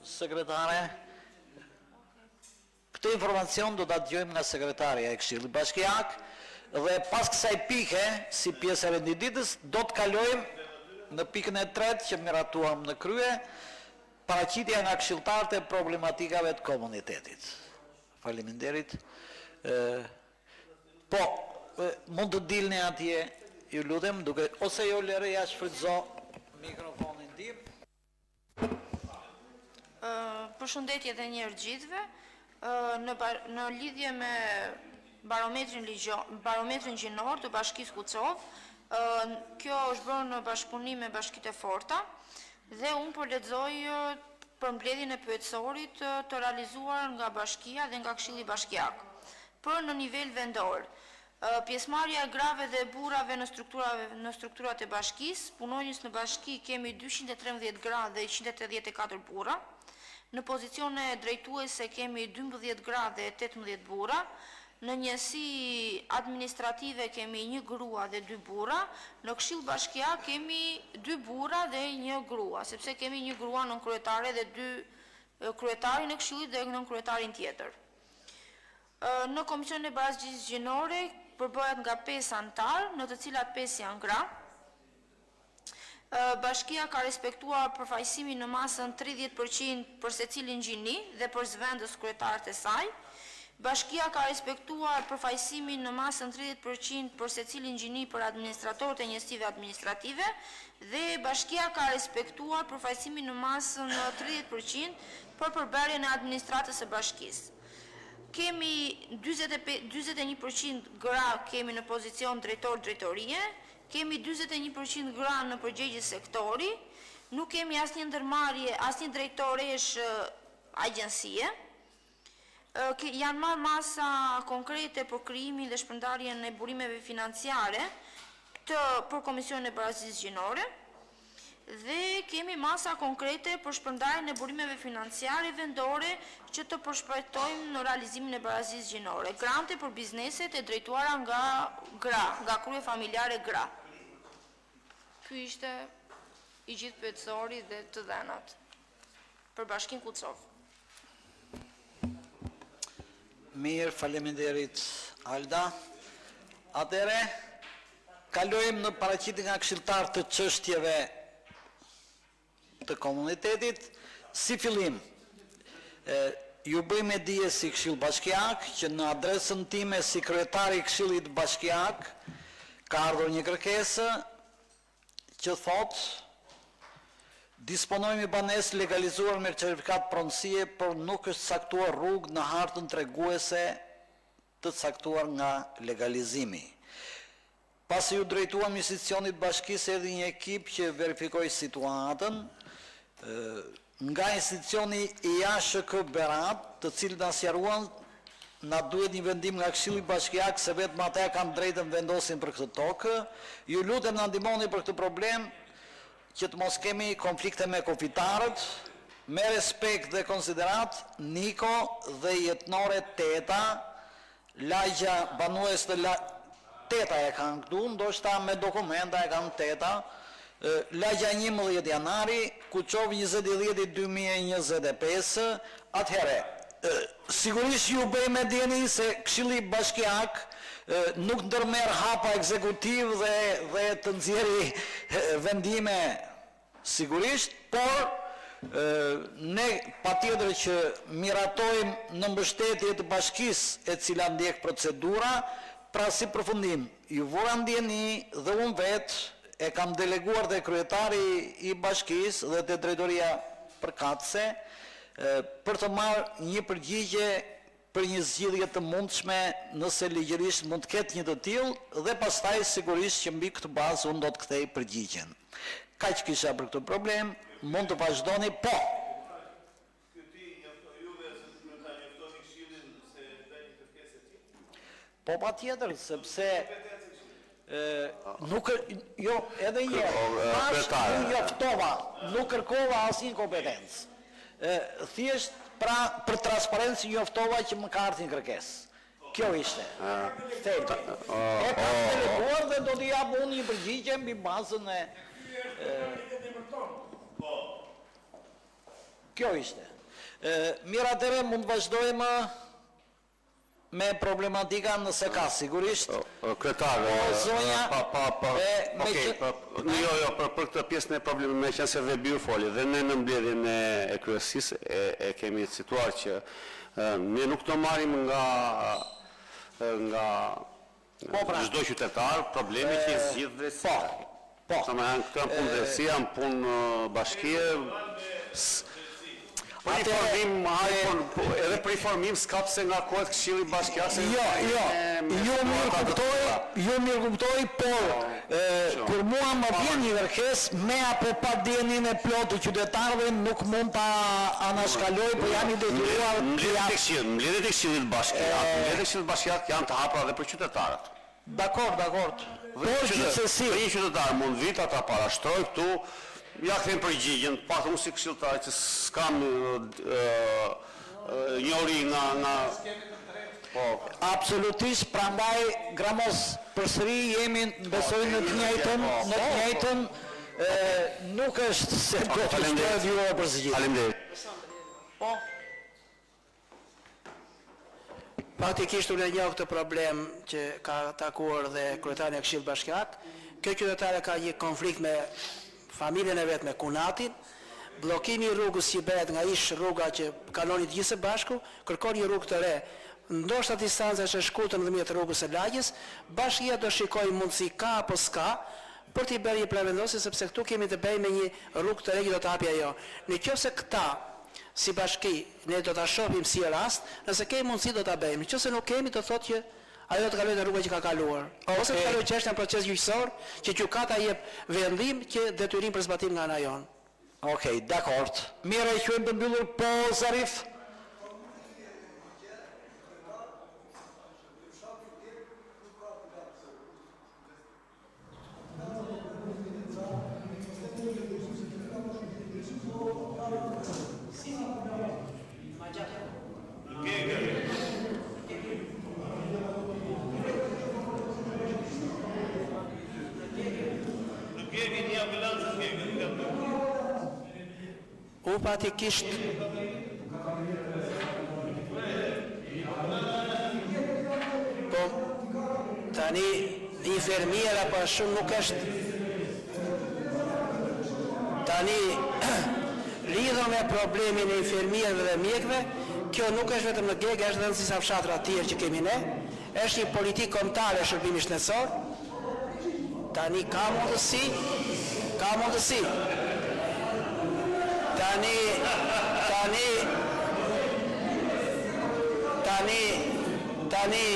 sekretare, këtë informacion do të dëgjojmë nga sekretarja e Këshillit Bashkiak dhe pas kësaj pike, si pjesë e rendit ditës, do të kalojmë në pikën e tretë që miratuam në krye, paraqitja nga këshilltarët e problematikave të komunitetit. Faleminderit. Po, mund të dilni atje, ju lutem, duke ose jo lere ja shfrytëzo mikrofonin tim. Përshëndetje dhe njerë gjithve, në lidhje me barometrin gjinor të Bashkisë Kucov, kjo është bërë në bashkëpunim me Bashkitë e Forta dhe unë përlexoj përmbledhjen e pyetësorit të realizuar nga Bashkia dhe nga Këshilli Bashkiak. Për në nivel vendor, pjesëmarrja e grave dhe burrave në strukturat e bashkisë, punonjës në bashki kemi 213 gra dhe 184 burra. Në pozicione drejtuese kemi 12 gra dhe 18 burra. Në njësi administrative kemi 1 grua dhe 2 burra. Në Këshill Bashkiak kemi 2 burra dhe 1 grua, sepse kemi 1 grua nën kryetare dhe 2 kryetarin e këshillit dhe nën kryetarin tjetër. Në Komisionin e Barazisë Gjinore përbëhet nga 5 anëtar, në të cilat 5 janë gra. Bashkia ka respektuar përfaqësimin në masën 30% për secilin gjini dhe për zëvendës kryetarët e saj. Bashkia ka respektuar përfaqësimin në masën 30% për secilin gjini për administratorët e njësive administrative dhe bashkia ka respektuar përfaqësimin në masën 30% për përbërjen e administratës së bashkisë. Kemi 41% gra kemi në pozicion drejtor-drejtorie, kemi 41% gra në përgjigje sektori, nuk kemi asnjë ndërmarrje, asnjë drejtoresh agjencie. Janë marrë masa konkrete për krijimin dhe shpërndarjen e burimeve financiare për Komisionin e Barazisë Gjinore dhe kemi masa konkrete për shpërndarjen e burimeve financiare vendore që të përshpejtojmë në realizimin e barazisë gjinore. Grante për bizneset e drejtuara nga gra, nga krye familjare gra. Ky ishte i gjithë pyetësori dhe të dhenat për Bashkinë Kucov. Mirë, faleminderit Alda. Atëre, kalojmë në paraqitjen nga këshilltar të çështjeve të komunitetit. Si fillim, ju bëjmë dije si Këshill Bashkiak që në adresën time si kryetari i Këshillit Bashkiak ka ardhur një kërkesë që thotë disponojmë banesë legalizuar me certifikat pronësie, por nuk është caktuar rrugë në hartën treguese të caktuar nga legalizimi. Pasi ju drejtuam institucionit bashkisë, erdhi një ekip që verifikoi situatën nga institucioni IASHK Berat, të cilët na sqaruan na duhet një vendim nga Këshilli Bashkiak se vetëm ata kanë drejtën vendosin për këtë tokë. Ju lutem na ndihmoni për këtë problem që të mos kemi konflikte me kufitarët, me respekt dhe konsiderat, Niko dhe jetënore Teta, lagja banues të Teta e kanë këtu, ndoshta me dokumenta e kanë Teta, lagja 11 janari, Kuçov 20/10/2025, atëhere, sigurisht ju bëjmë djeni se Këshilli Bashkiak nuk ndërmerr hapa ekzekutiv dhe të nxjerrë vendime sigurisht, por ne patjetër që miratojmë në mbështetje të bashkisë e cila ndjek procedura, pra si përfundim, ju vura ndjeni dhe unë vetë e kam deleguar dhe kryetari i bashkisë dhe të drejtoria përkatëse për të marrë një përgjigje për një zgjidhje të mundshme nëse ligjërisht mund të ketë një të tillë dhe pastaj sigurisht që mbi këtë bazë unë do të kthej përgjigjen. Kaq kisha për këtë problem, mund të vazhdoni, po. Po patjetër, sepse nuk jo edhe një unë njoftova, nuk kërkova asnjë kompetencë. Thjesht pra për transparencë njoftova që më ka ardhur një kërkesë. Kjo ishte. Thelbi. E kam deleguar dhe do t'i jap unë një përgjigje mbi bazën e Kjo ishte. Mirë, atëre mund vazhdojmë me problematika nëse ka, sigurisht. Kretar, për këtë pjesën e problemit me qenë se dhe bjur foli, dhe ne në mbledhjen e kryesisë e kemi situar që ne nuk të marim nga çdo qytetar problemi që zgjidh drejtësia. Po. Këto janë punë drejtësia, në punë bashkie. Edhe për informim s'ka pse nga kohet Këshilli Bashkiak. Jo mirë kuptoj, por kur mua më vjen një kërkesë me apo pa dijenin e plotë të qytetarëve nuk mund ta anashkaloj, por jam i detyruar. Mbledhjet e Këshillit Bashkiak janë të hapura edhe për qytetarët. Dakor. Por gjithsesi, një qytetar mund vit ata parashtroj këtu. Ja këthejmë përgjigjen, patë unë si këshilltar që s'kam njëri nga... Absolutisht, prandaj Gramos përsëri jemi besoj në të njëjtën, nuk është se do të shtohet ju për zgjidhje. Faleminderit. Po. Faktikisht unë e njoh këtë problem që ka takuar dhe kryetari i Këshillit Bashkiak. Kjo qytetare ka një konflikt me familjen e vet, me kunatin. Bllokimi i rrugës që bëhet nga ish rruga që kaloni të gjithë së bashku, kërkon një rrugë të re. Ndoshta distanca është e shkurtër ndërmjet rrugës së lagjes, bashkia do shikojë mundësi ka apo s'ka për t'i bërë një plevendosje, sepse këtu kemi të bëjmë me një rrugë të re që do të hapi ajo. Nëse këta si bashki ne do ta shohim si rast, nëse kemi mundësi do ta bëjmë. Nëse nuk kemi, do thotë që ajo të kalojë në rrugën që ka kaluar. Ose të kalojë çështja në proces gjyqësor, që gjykata jep vendim që detyrim për zbatim nga ana jon. Okej, dakord. Mirë, e quajmë të mbyllur, po Zarif. Unë praktikisht po tani infermiera pa shumë nuk është tani lidhur me problemin e infermierëve dhe mjekëve, kjo nuk është vetëm në Gegë, është edhe në disa fshatra të tjerë që kemi ne, është një politikë kombëtare e shërbimit shëndetësor. Tani ka mundësi Tani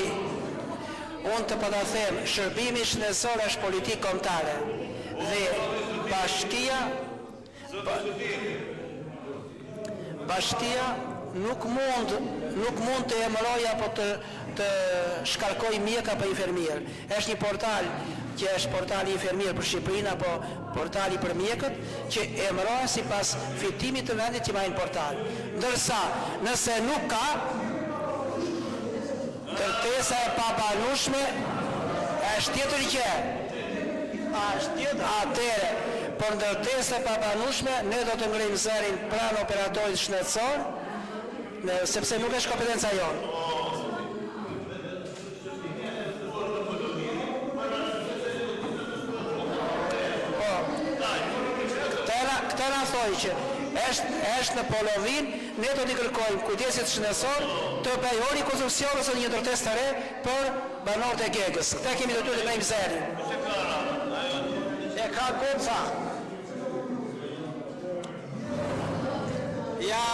unë të përta them, shërbimi shëndetësor është politikë kombëtare dhe bashkia nuk mund të emëroj apo të shkarkoj mjek apo infermier. Është një portal që është portali infermier për Shqipërinë apo portali për mjekët që emërohen sipas fitimit të vendit që marrin portal. Ndërsa nëse nuk ka kërkesa e pabanueshme është tjetër gjë. Atëre, për ndërtesë e pabanueshme ne do të ngrijmë zërin pranë operatorit shëndetësor, sepse nuk është kompetenca jonë. Këtë na thoi që është në Polovin, ne do t'i kërkojmë kujdesit shëndetësor të bëjë ori konstruksion ose një ndërtesë të re për banorët e Gegës. Këta kemi të bëjmë zërin. E ka Goca. Ja.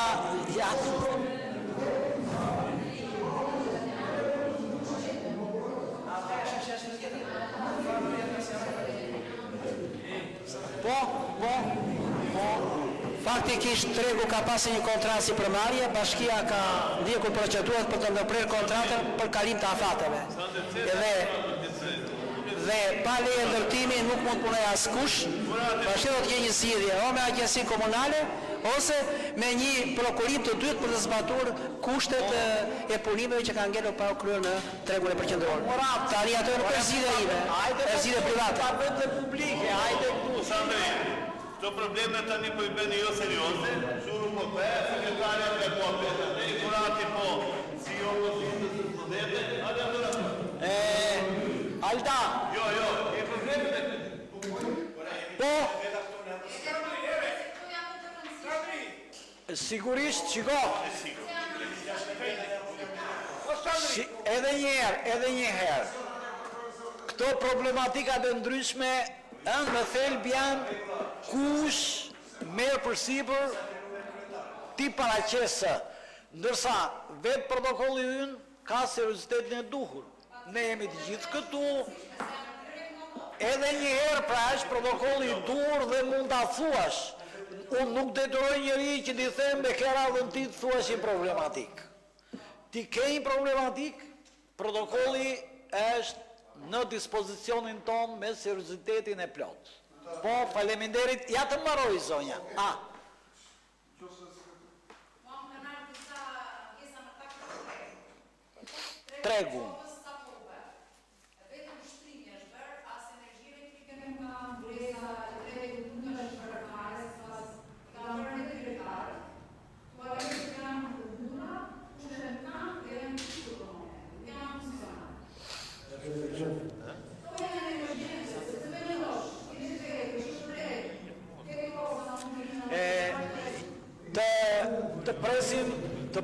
Po. Faktikisht tregu ka pasi një kontratë si përmarrje, bashkia ka ndjekur procedurat për të ndërprer kontratën për kalim të afateve. Dhe pa leje ndërtimi nuk mund punoj askush, bashkia do të kenë një zgjidhje o me agjensinë komunale ose me një prokurim të dytë për të zbatuar kushtet e punimeve që kanë ngelur pa u kryer në tregun e përqendruar. Tani ato nuk është zgjidhja ime, është zgjidhje private. Pa vende publike, hajde këtu. Këto probleme tani po I bëni jo serioze, shuru po sekretarja dhe po apeta, ne I kurati po, si jo opozitës të studente, Alda! Jo, I probleme dhe Po! Sigurisht, qiko! Edhe një herë, këto problematikat e ndryshme në thelb janë kush merë përsipër ti paraqesë, ndërsa vetë protokolli ynë ka seriozitetin e duhur. Ne jemi të gjithë këtu, edhe një herë pra është protokolli I duhur dhe mund ta thuash. Unë nuk detyroj njëri që t'i them me ke radhën ti të thuash një problematik. Ti ke një problematik, protokolli është në dispozicionin ton me seriozitetin e plot. Po, faleminderit, ja të mbaroj zonja. Tregu.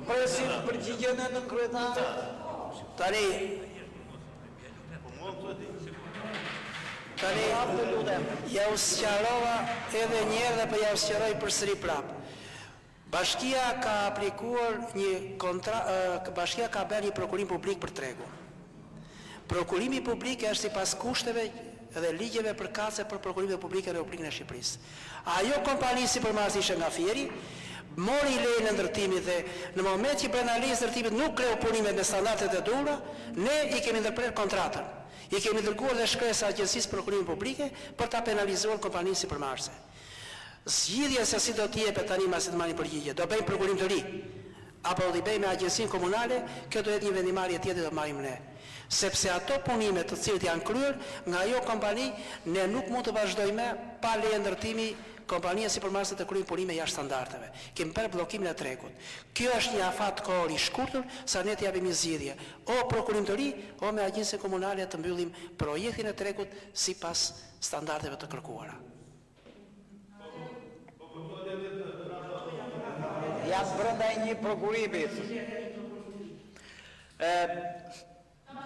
presim përgjigjen e nën kryetar. Tani, ja u sqarova edhe një herë dhe po ja u sqaroj përsëri prapë. Bashkia ka aplikuar Bashkia ka bërë një prokurim publik për tregu. Prokurimi publik është sipas kushteve dhe ligjeve përkatëse për prokurimet publike në Republikën e Shqipërisë. Ajo kompani sipërmarrëse ishte nga Fieri, mori lejen e ndërtimit dhe në moment që brenda lejes së ndërtimit nuk kreu punimet me standardet e duhura, ne i kemi ndërprer kontratën. I kemi dërguar dhe shkresë Agjencisë Prokurimit Publike për ta penalizuar kompaninë sipërmarrëse. Zgjidhja se si do të jepet tani mbas të marrin përgjigje, do bëjmë prokurim të ri, apo do i bëjmë me agjencinë komunale, kjo do jetë një vendimarrje tjetër do marrim ne. Sepse ato punime të cilët janë kryer nga ajo kompani, ne nuk mund të vazhdojmë pa leje ndërtimi kompania sipërmarrëse të kryejnë punime jashtë standardeve. Kemi bërë bllokimin e tregut. Kjo është një afat kohor i shkurtër sa ne të japim një zgjidhje, o prokurim të ri, o me agjencinë komunale të mbyllim projektin e tregut sipas standardeve të kërkuara. Janë brenda një prokurimi.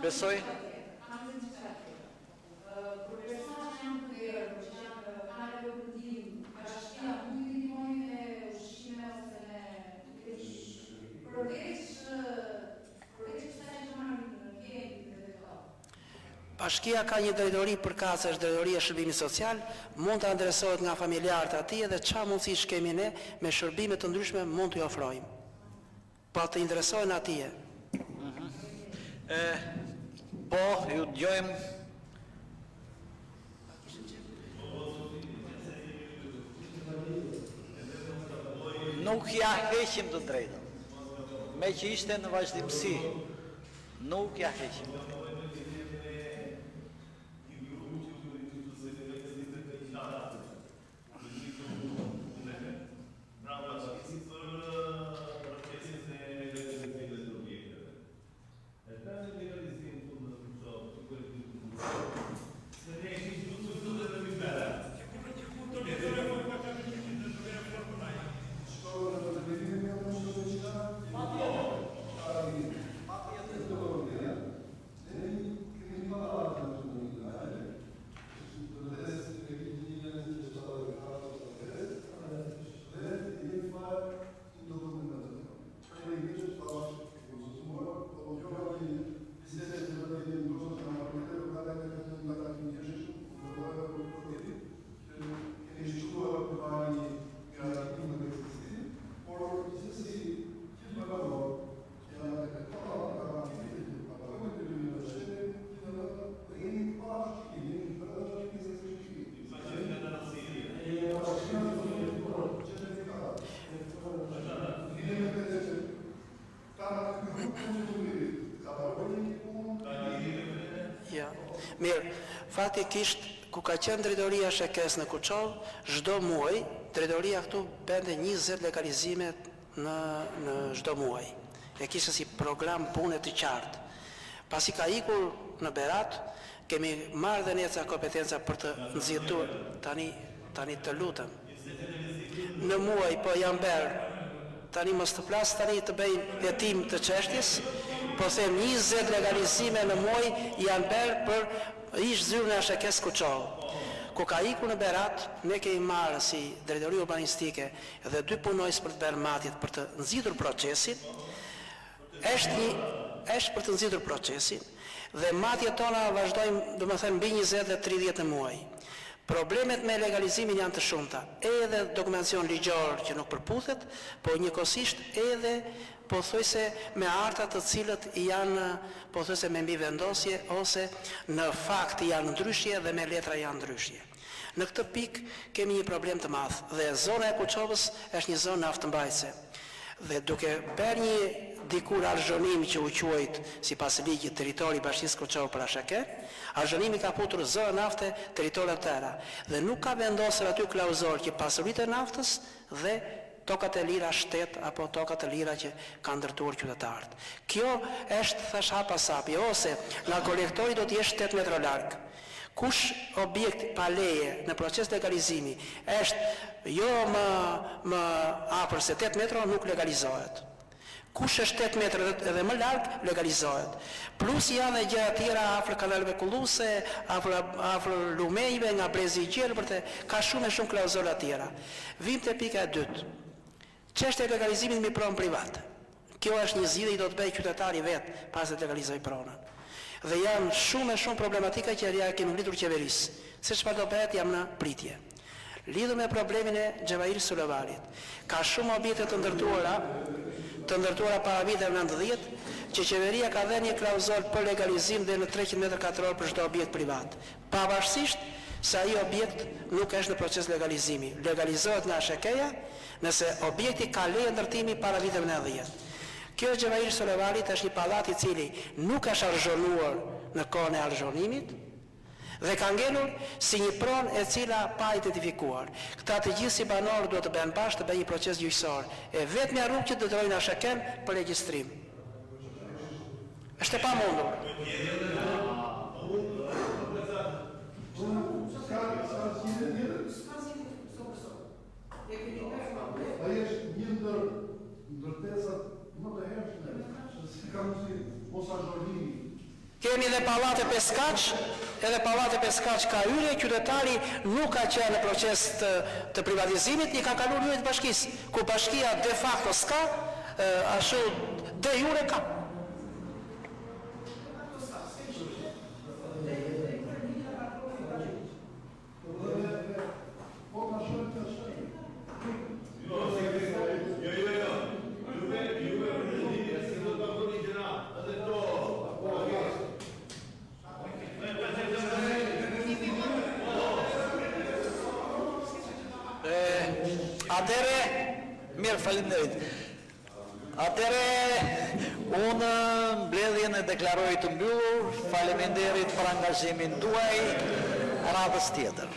Besoj? Bashkia ka një drejtori përkatëse është drejtoria e shërbimit social, mund të adresohet nga familjarët atij dhe çfarë mundësish kemi ne me shërbime të ndryshme mund t'ju ofrojmë. Pa të interesohen atij. Po, ju dëgjojmë. Nuk ja heqim të drejtën. Me që ishte në vazhdimsi, nuk ja heqim të drejtën. Mirë, faktikisht, ku ka qenë drejtoria Shekes në Kuçov, çdo muaj, drejtoria këtu bende 20 legalizime në çdo muaj. E kishte si program pune të qartë. Pasi ka ikur në Berat, kemi marrë dhe ne ca kompetenca për të nxjerrur tani të lutem. Në muaj po janë bërë, tani mos të plas tani të bëjmë hetim të çështjes, po them 20 legalizime në muaj janë bërë për ish zyrën e Shekes Kuçov. Ku ka ikur në Berat, ne kemi marrë si drejtori urbanistike dhe 2 punojës për të bërë matjet për të nxitur procesin. Është për të nxitur procesin dhe matjet tona vazhdojmë, domethënë mbi 20 dhe 30 në muaj. Problemet me legalizimin janë të shumta, edhe dokumentacion ligjor që nuk përputhet, po njëkohësisht edhe pothuajse me arta të cilët janë pothuajse me mbi vendosje ose në fakt janë ndryshje dhe me letra janë ndryshje. Në këtë pikë kemi një problem të madh dhe zona e Kuçovës është një zonë naftëmbajtëse. Dhe duke bërë një dikur arzhonim që u quajt sipas ligjit territori i Bashkisë Kuçovë për Ashake, arzhonimi ka futur zonë nafte territorë të tëra dhe nuk ka vendosur aty klauzor që pasuritë e naftës dhe tokat e lira shtet apo tokat e lira që kanë ndërtuar qytetarët. Kjo është thash hapa sapi ose nga kolektori do të jesh 8 metra larg. Kush objekt pa leje në proces legalizimi është jo më afër se 8 metra nuk legalizohet. Kush është 8 metra edhe më larg legalizohet. Plus janë dhe gjëra tjera afër kanaleve kulluse, afër lumejve, nga brezi i gjelbër, ka shumë e shumë klauzola tjera. Vim te pika e dytë. Çështja e legalizimit me pronë private. Kjo është një zgjidhje që do të bëjë qytetari vetë pas të legalizojë pronën. Dhe janë shumë e shumë problematika që ja kemi ngritur qeverisë. Se çfarë do bëhet jam në pritje. Lidhur me problemin e Xhevair Sulevarit. Ka shumë objekte të ndërtuara para viteve 90, që qeveria ka dhënë një klauzol për legalizim dhe në 300 metër katror për çdo objekt privat. Pavarësisht se ai objekt nuk është në proces legalizimi. Legalizohet nga shekeja nëse objekti ka leje ndërtimi para viteve 90. Kjo Xhevair Sulevarit është një pallat i cili nuk është arzhonuar në kohën e arzhonimit dhe ka ngelur si një pronë e cila pa identifikuar. Këta të gjithë si banorë duhet të bëhen bashkë të bëjnë një proces gjyqësor. E vetmja rrugë që detyrojnë asheken për regjistrim. Është e pamundur. Ai është një ndërtesat më të hershme, si ka mundësi mos arzhonimi. Kemi dhe pallate Peskaç, edhe pallate Peskaç ka hyrje, qytetari nuk ka qenë në proces të privatizimit, i ka kaluar hyrje të bashkisë, ku bashkia de facto s'ka, ashtu de jure ka. Mirë, faleminderit. Atëre, unë mbledhjen e deklaroj të mbyllur, faleminderit për angazhimin tuaj, radhës tjetër.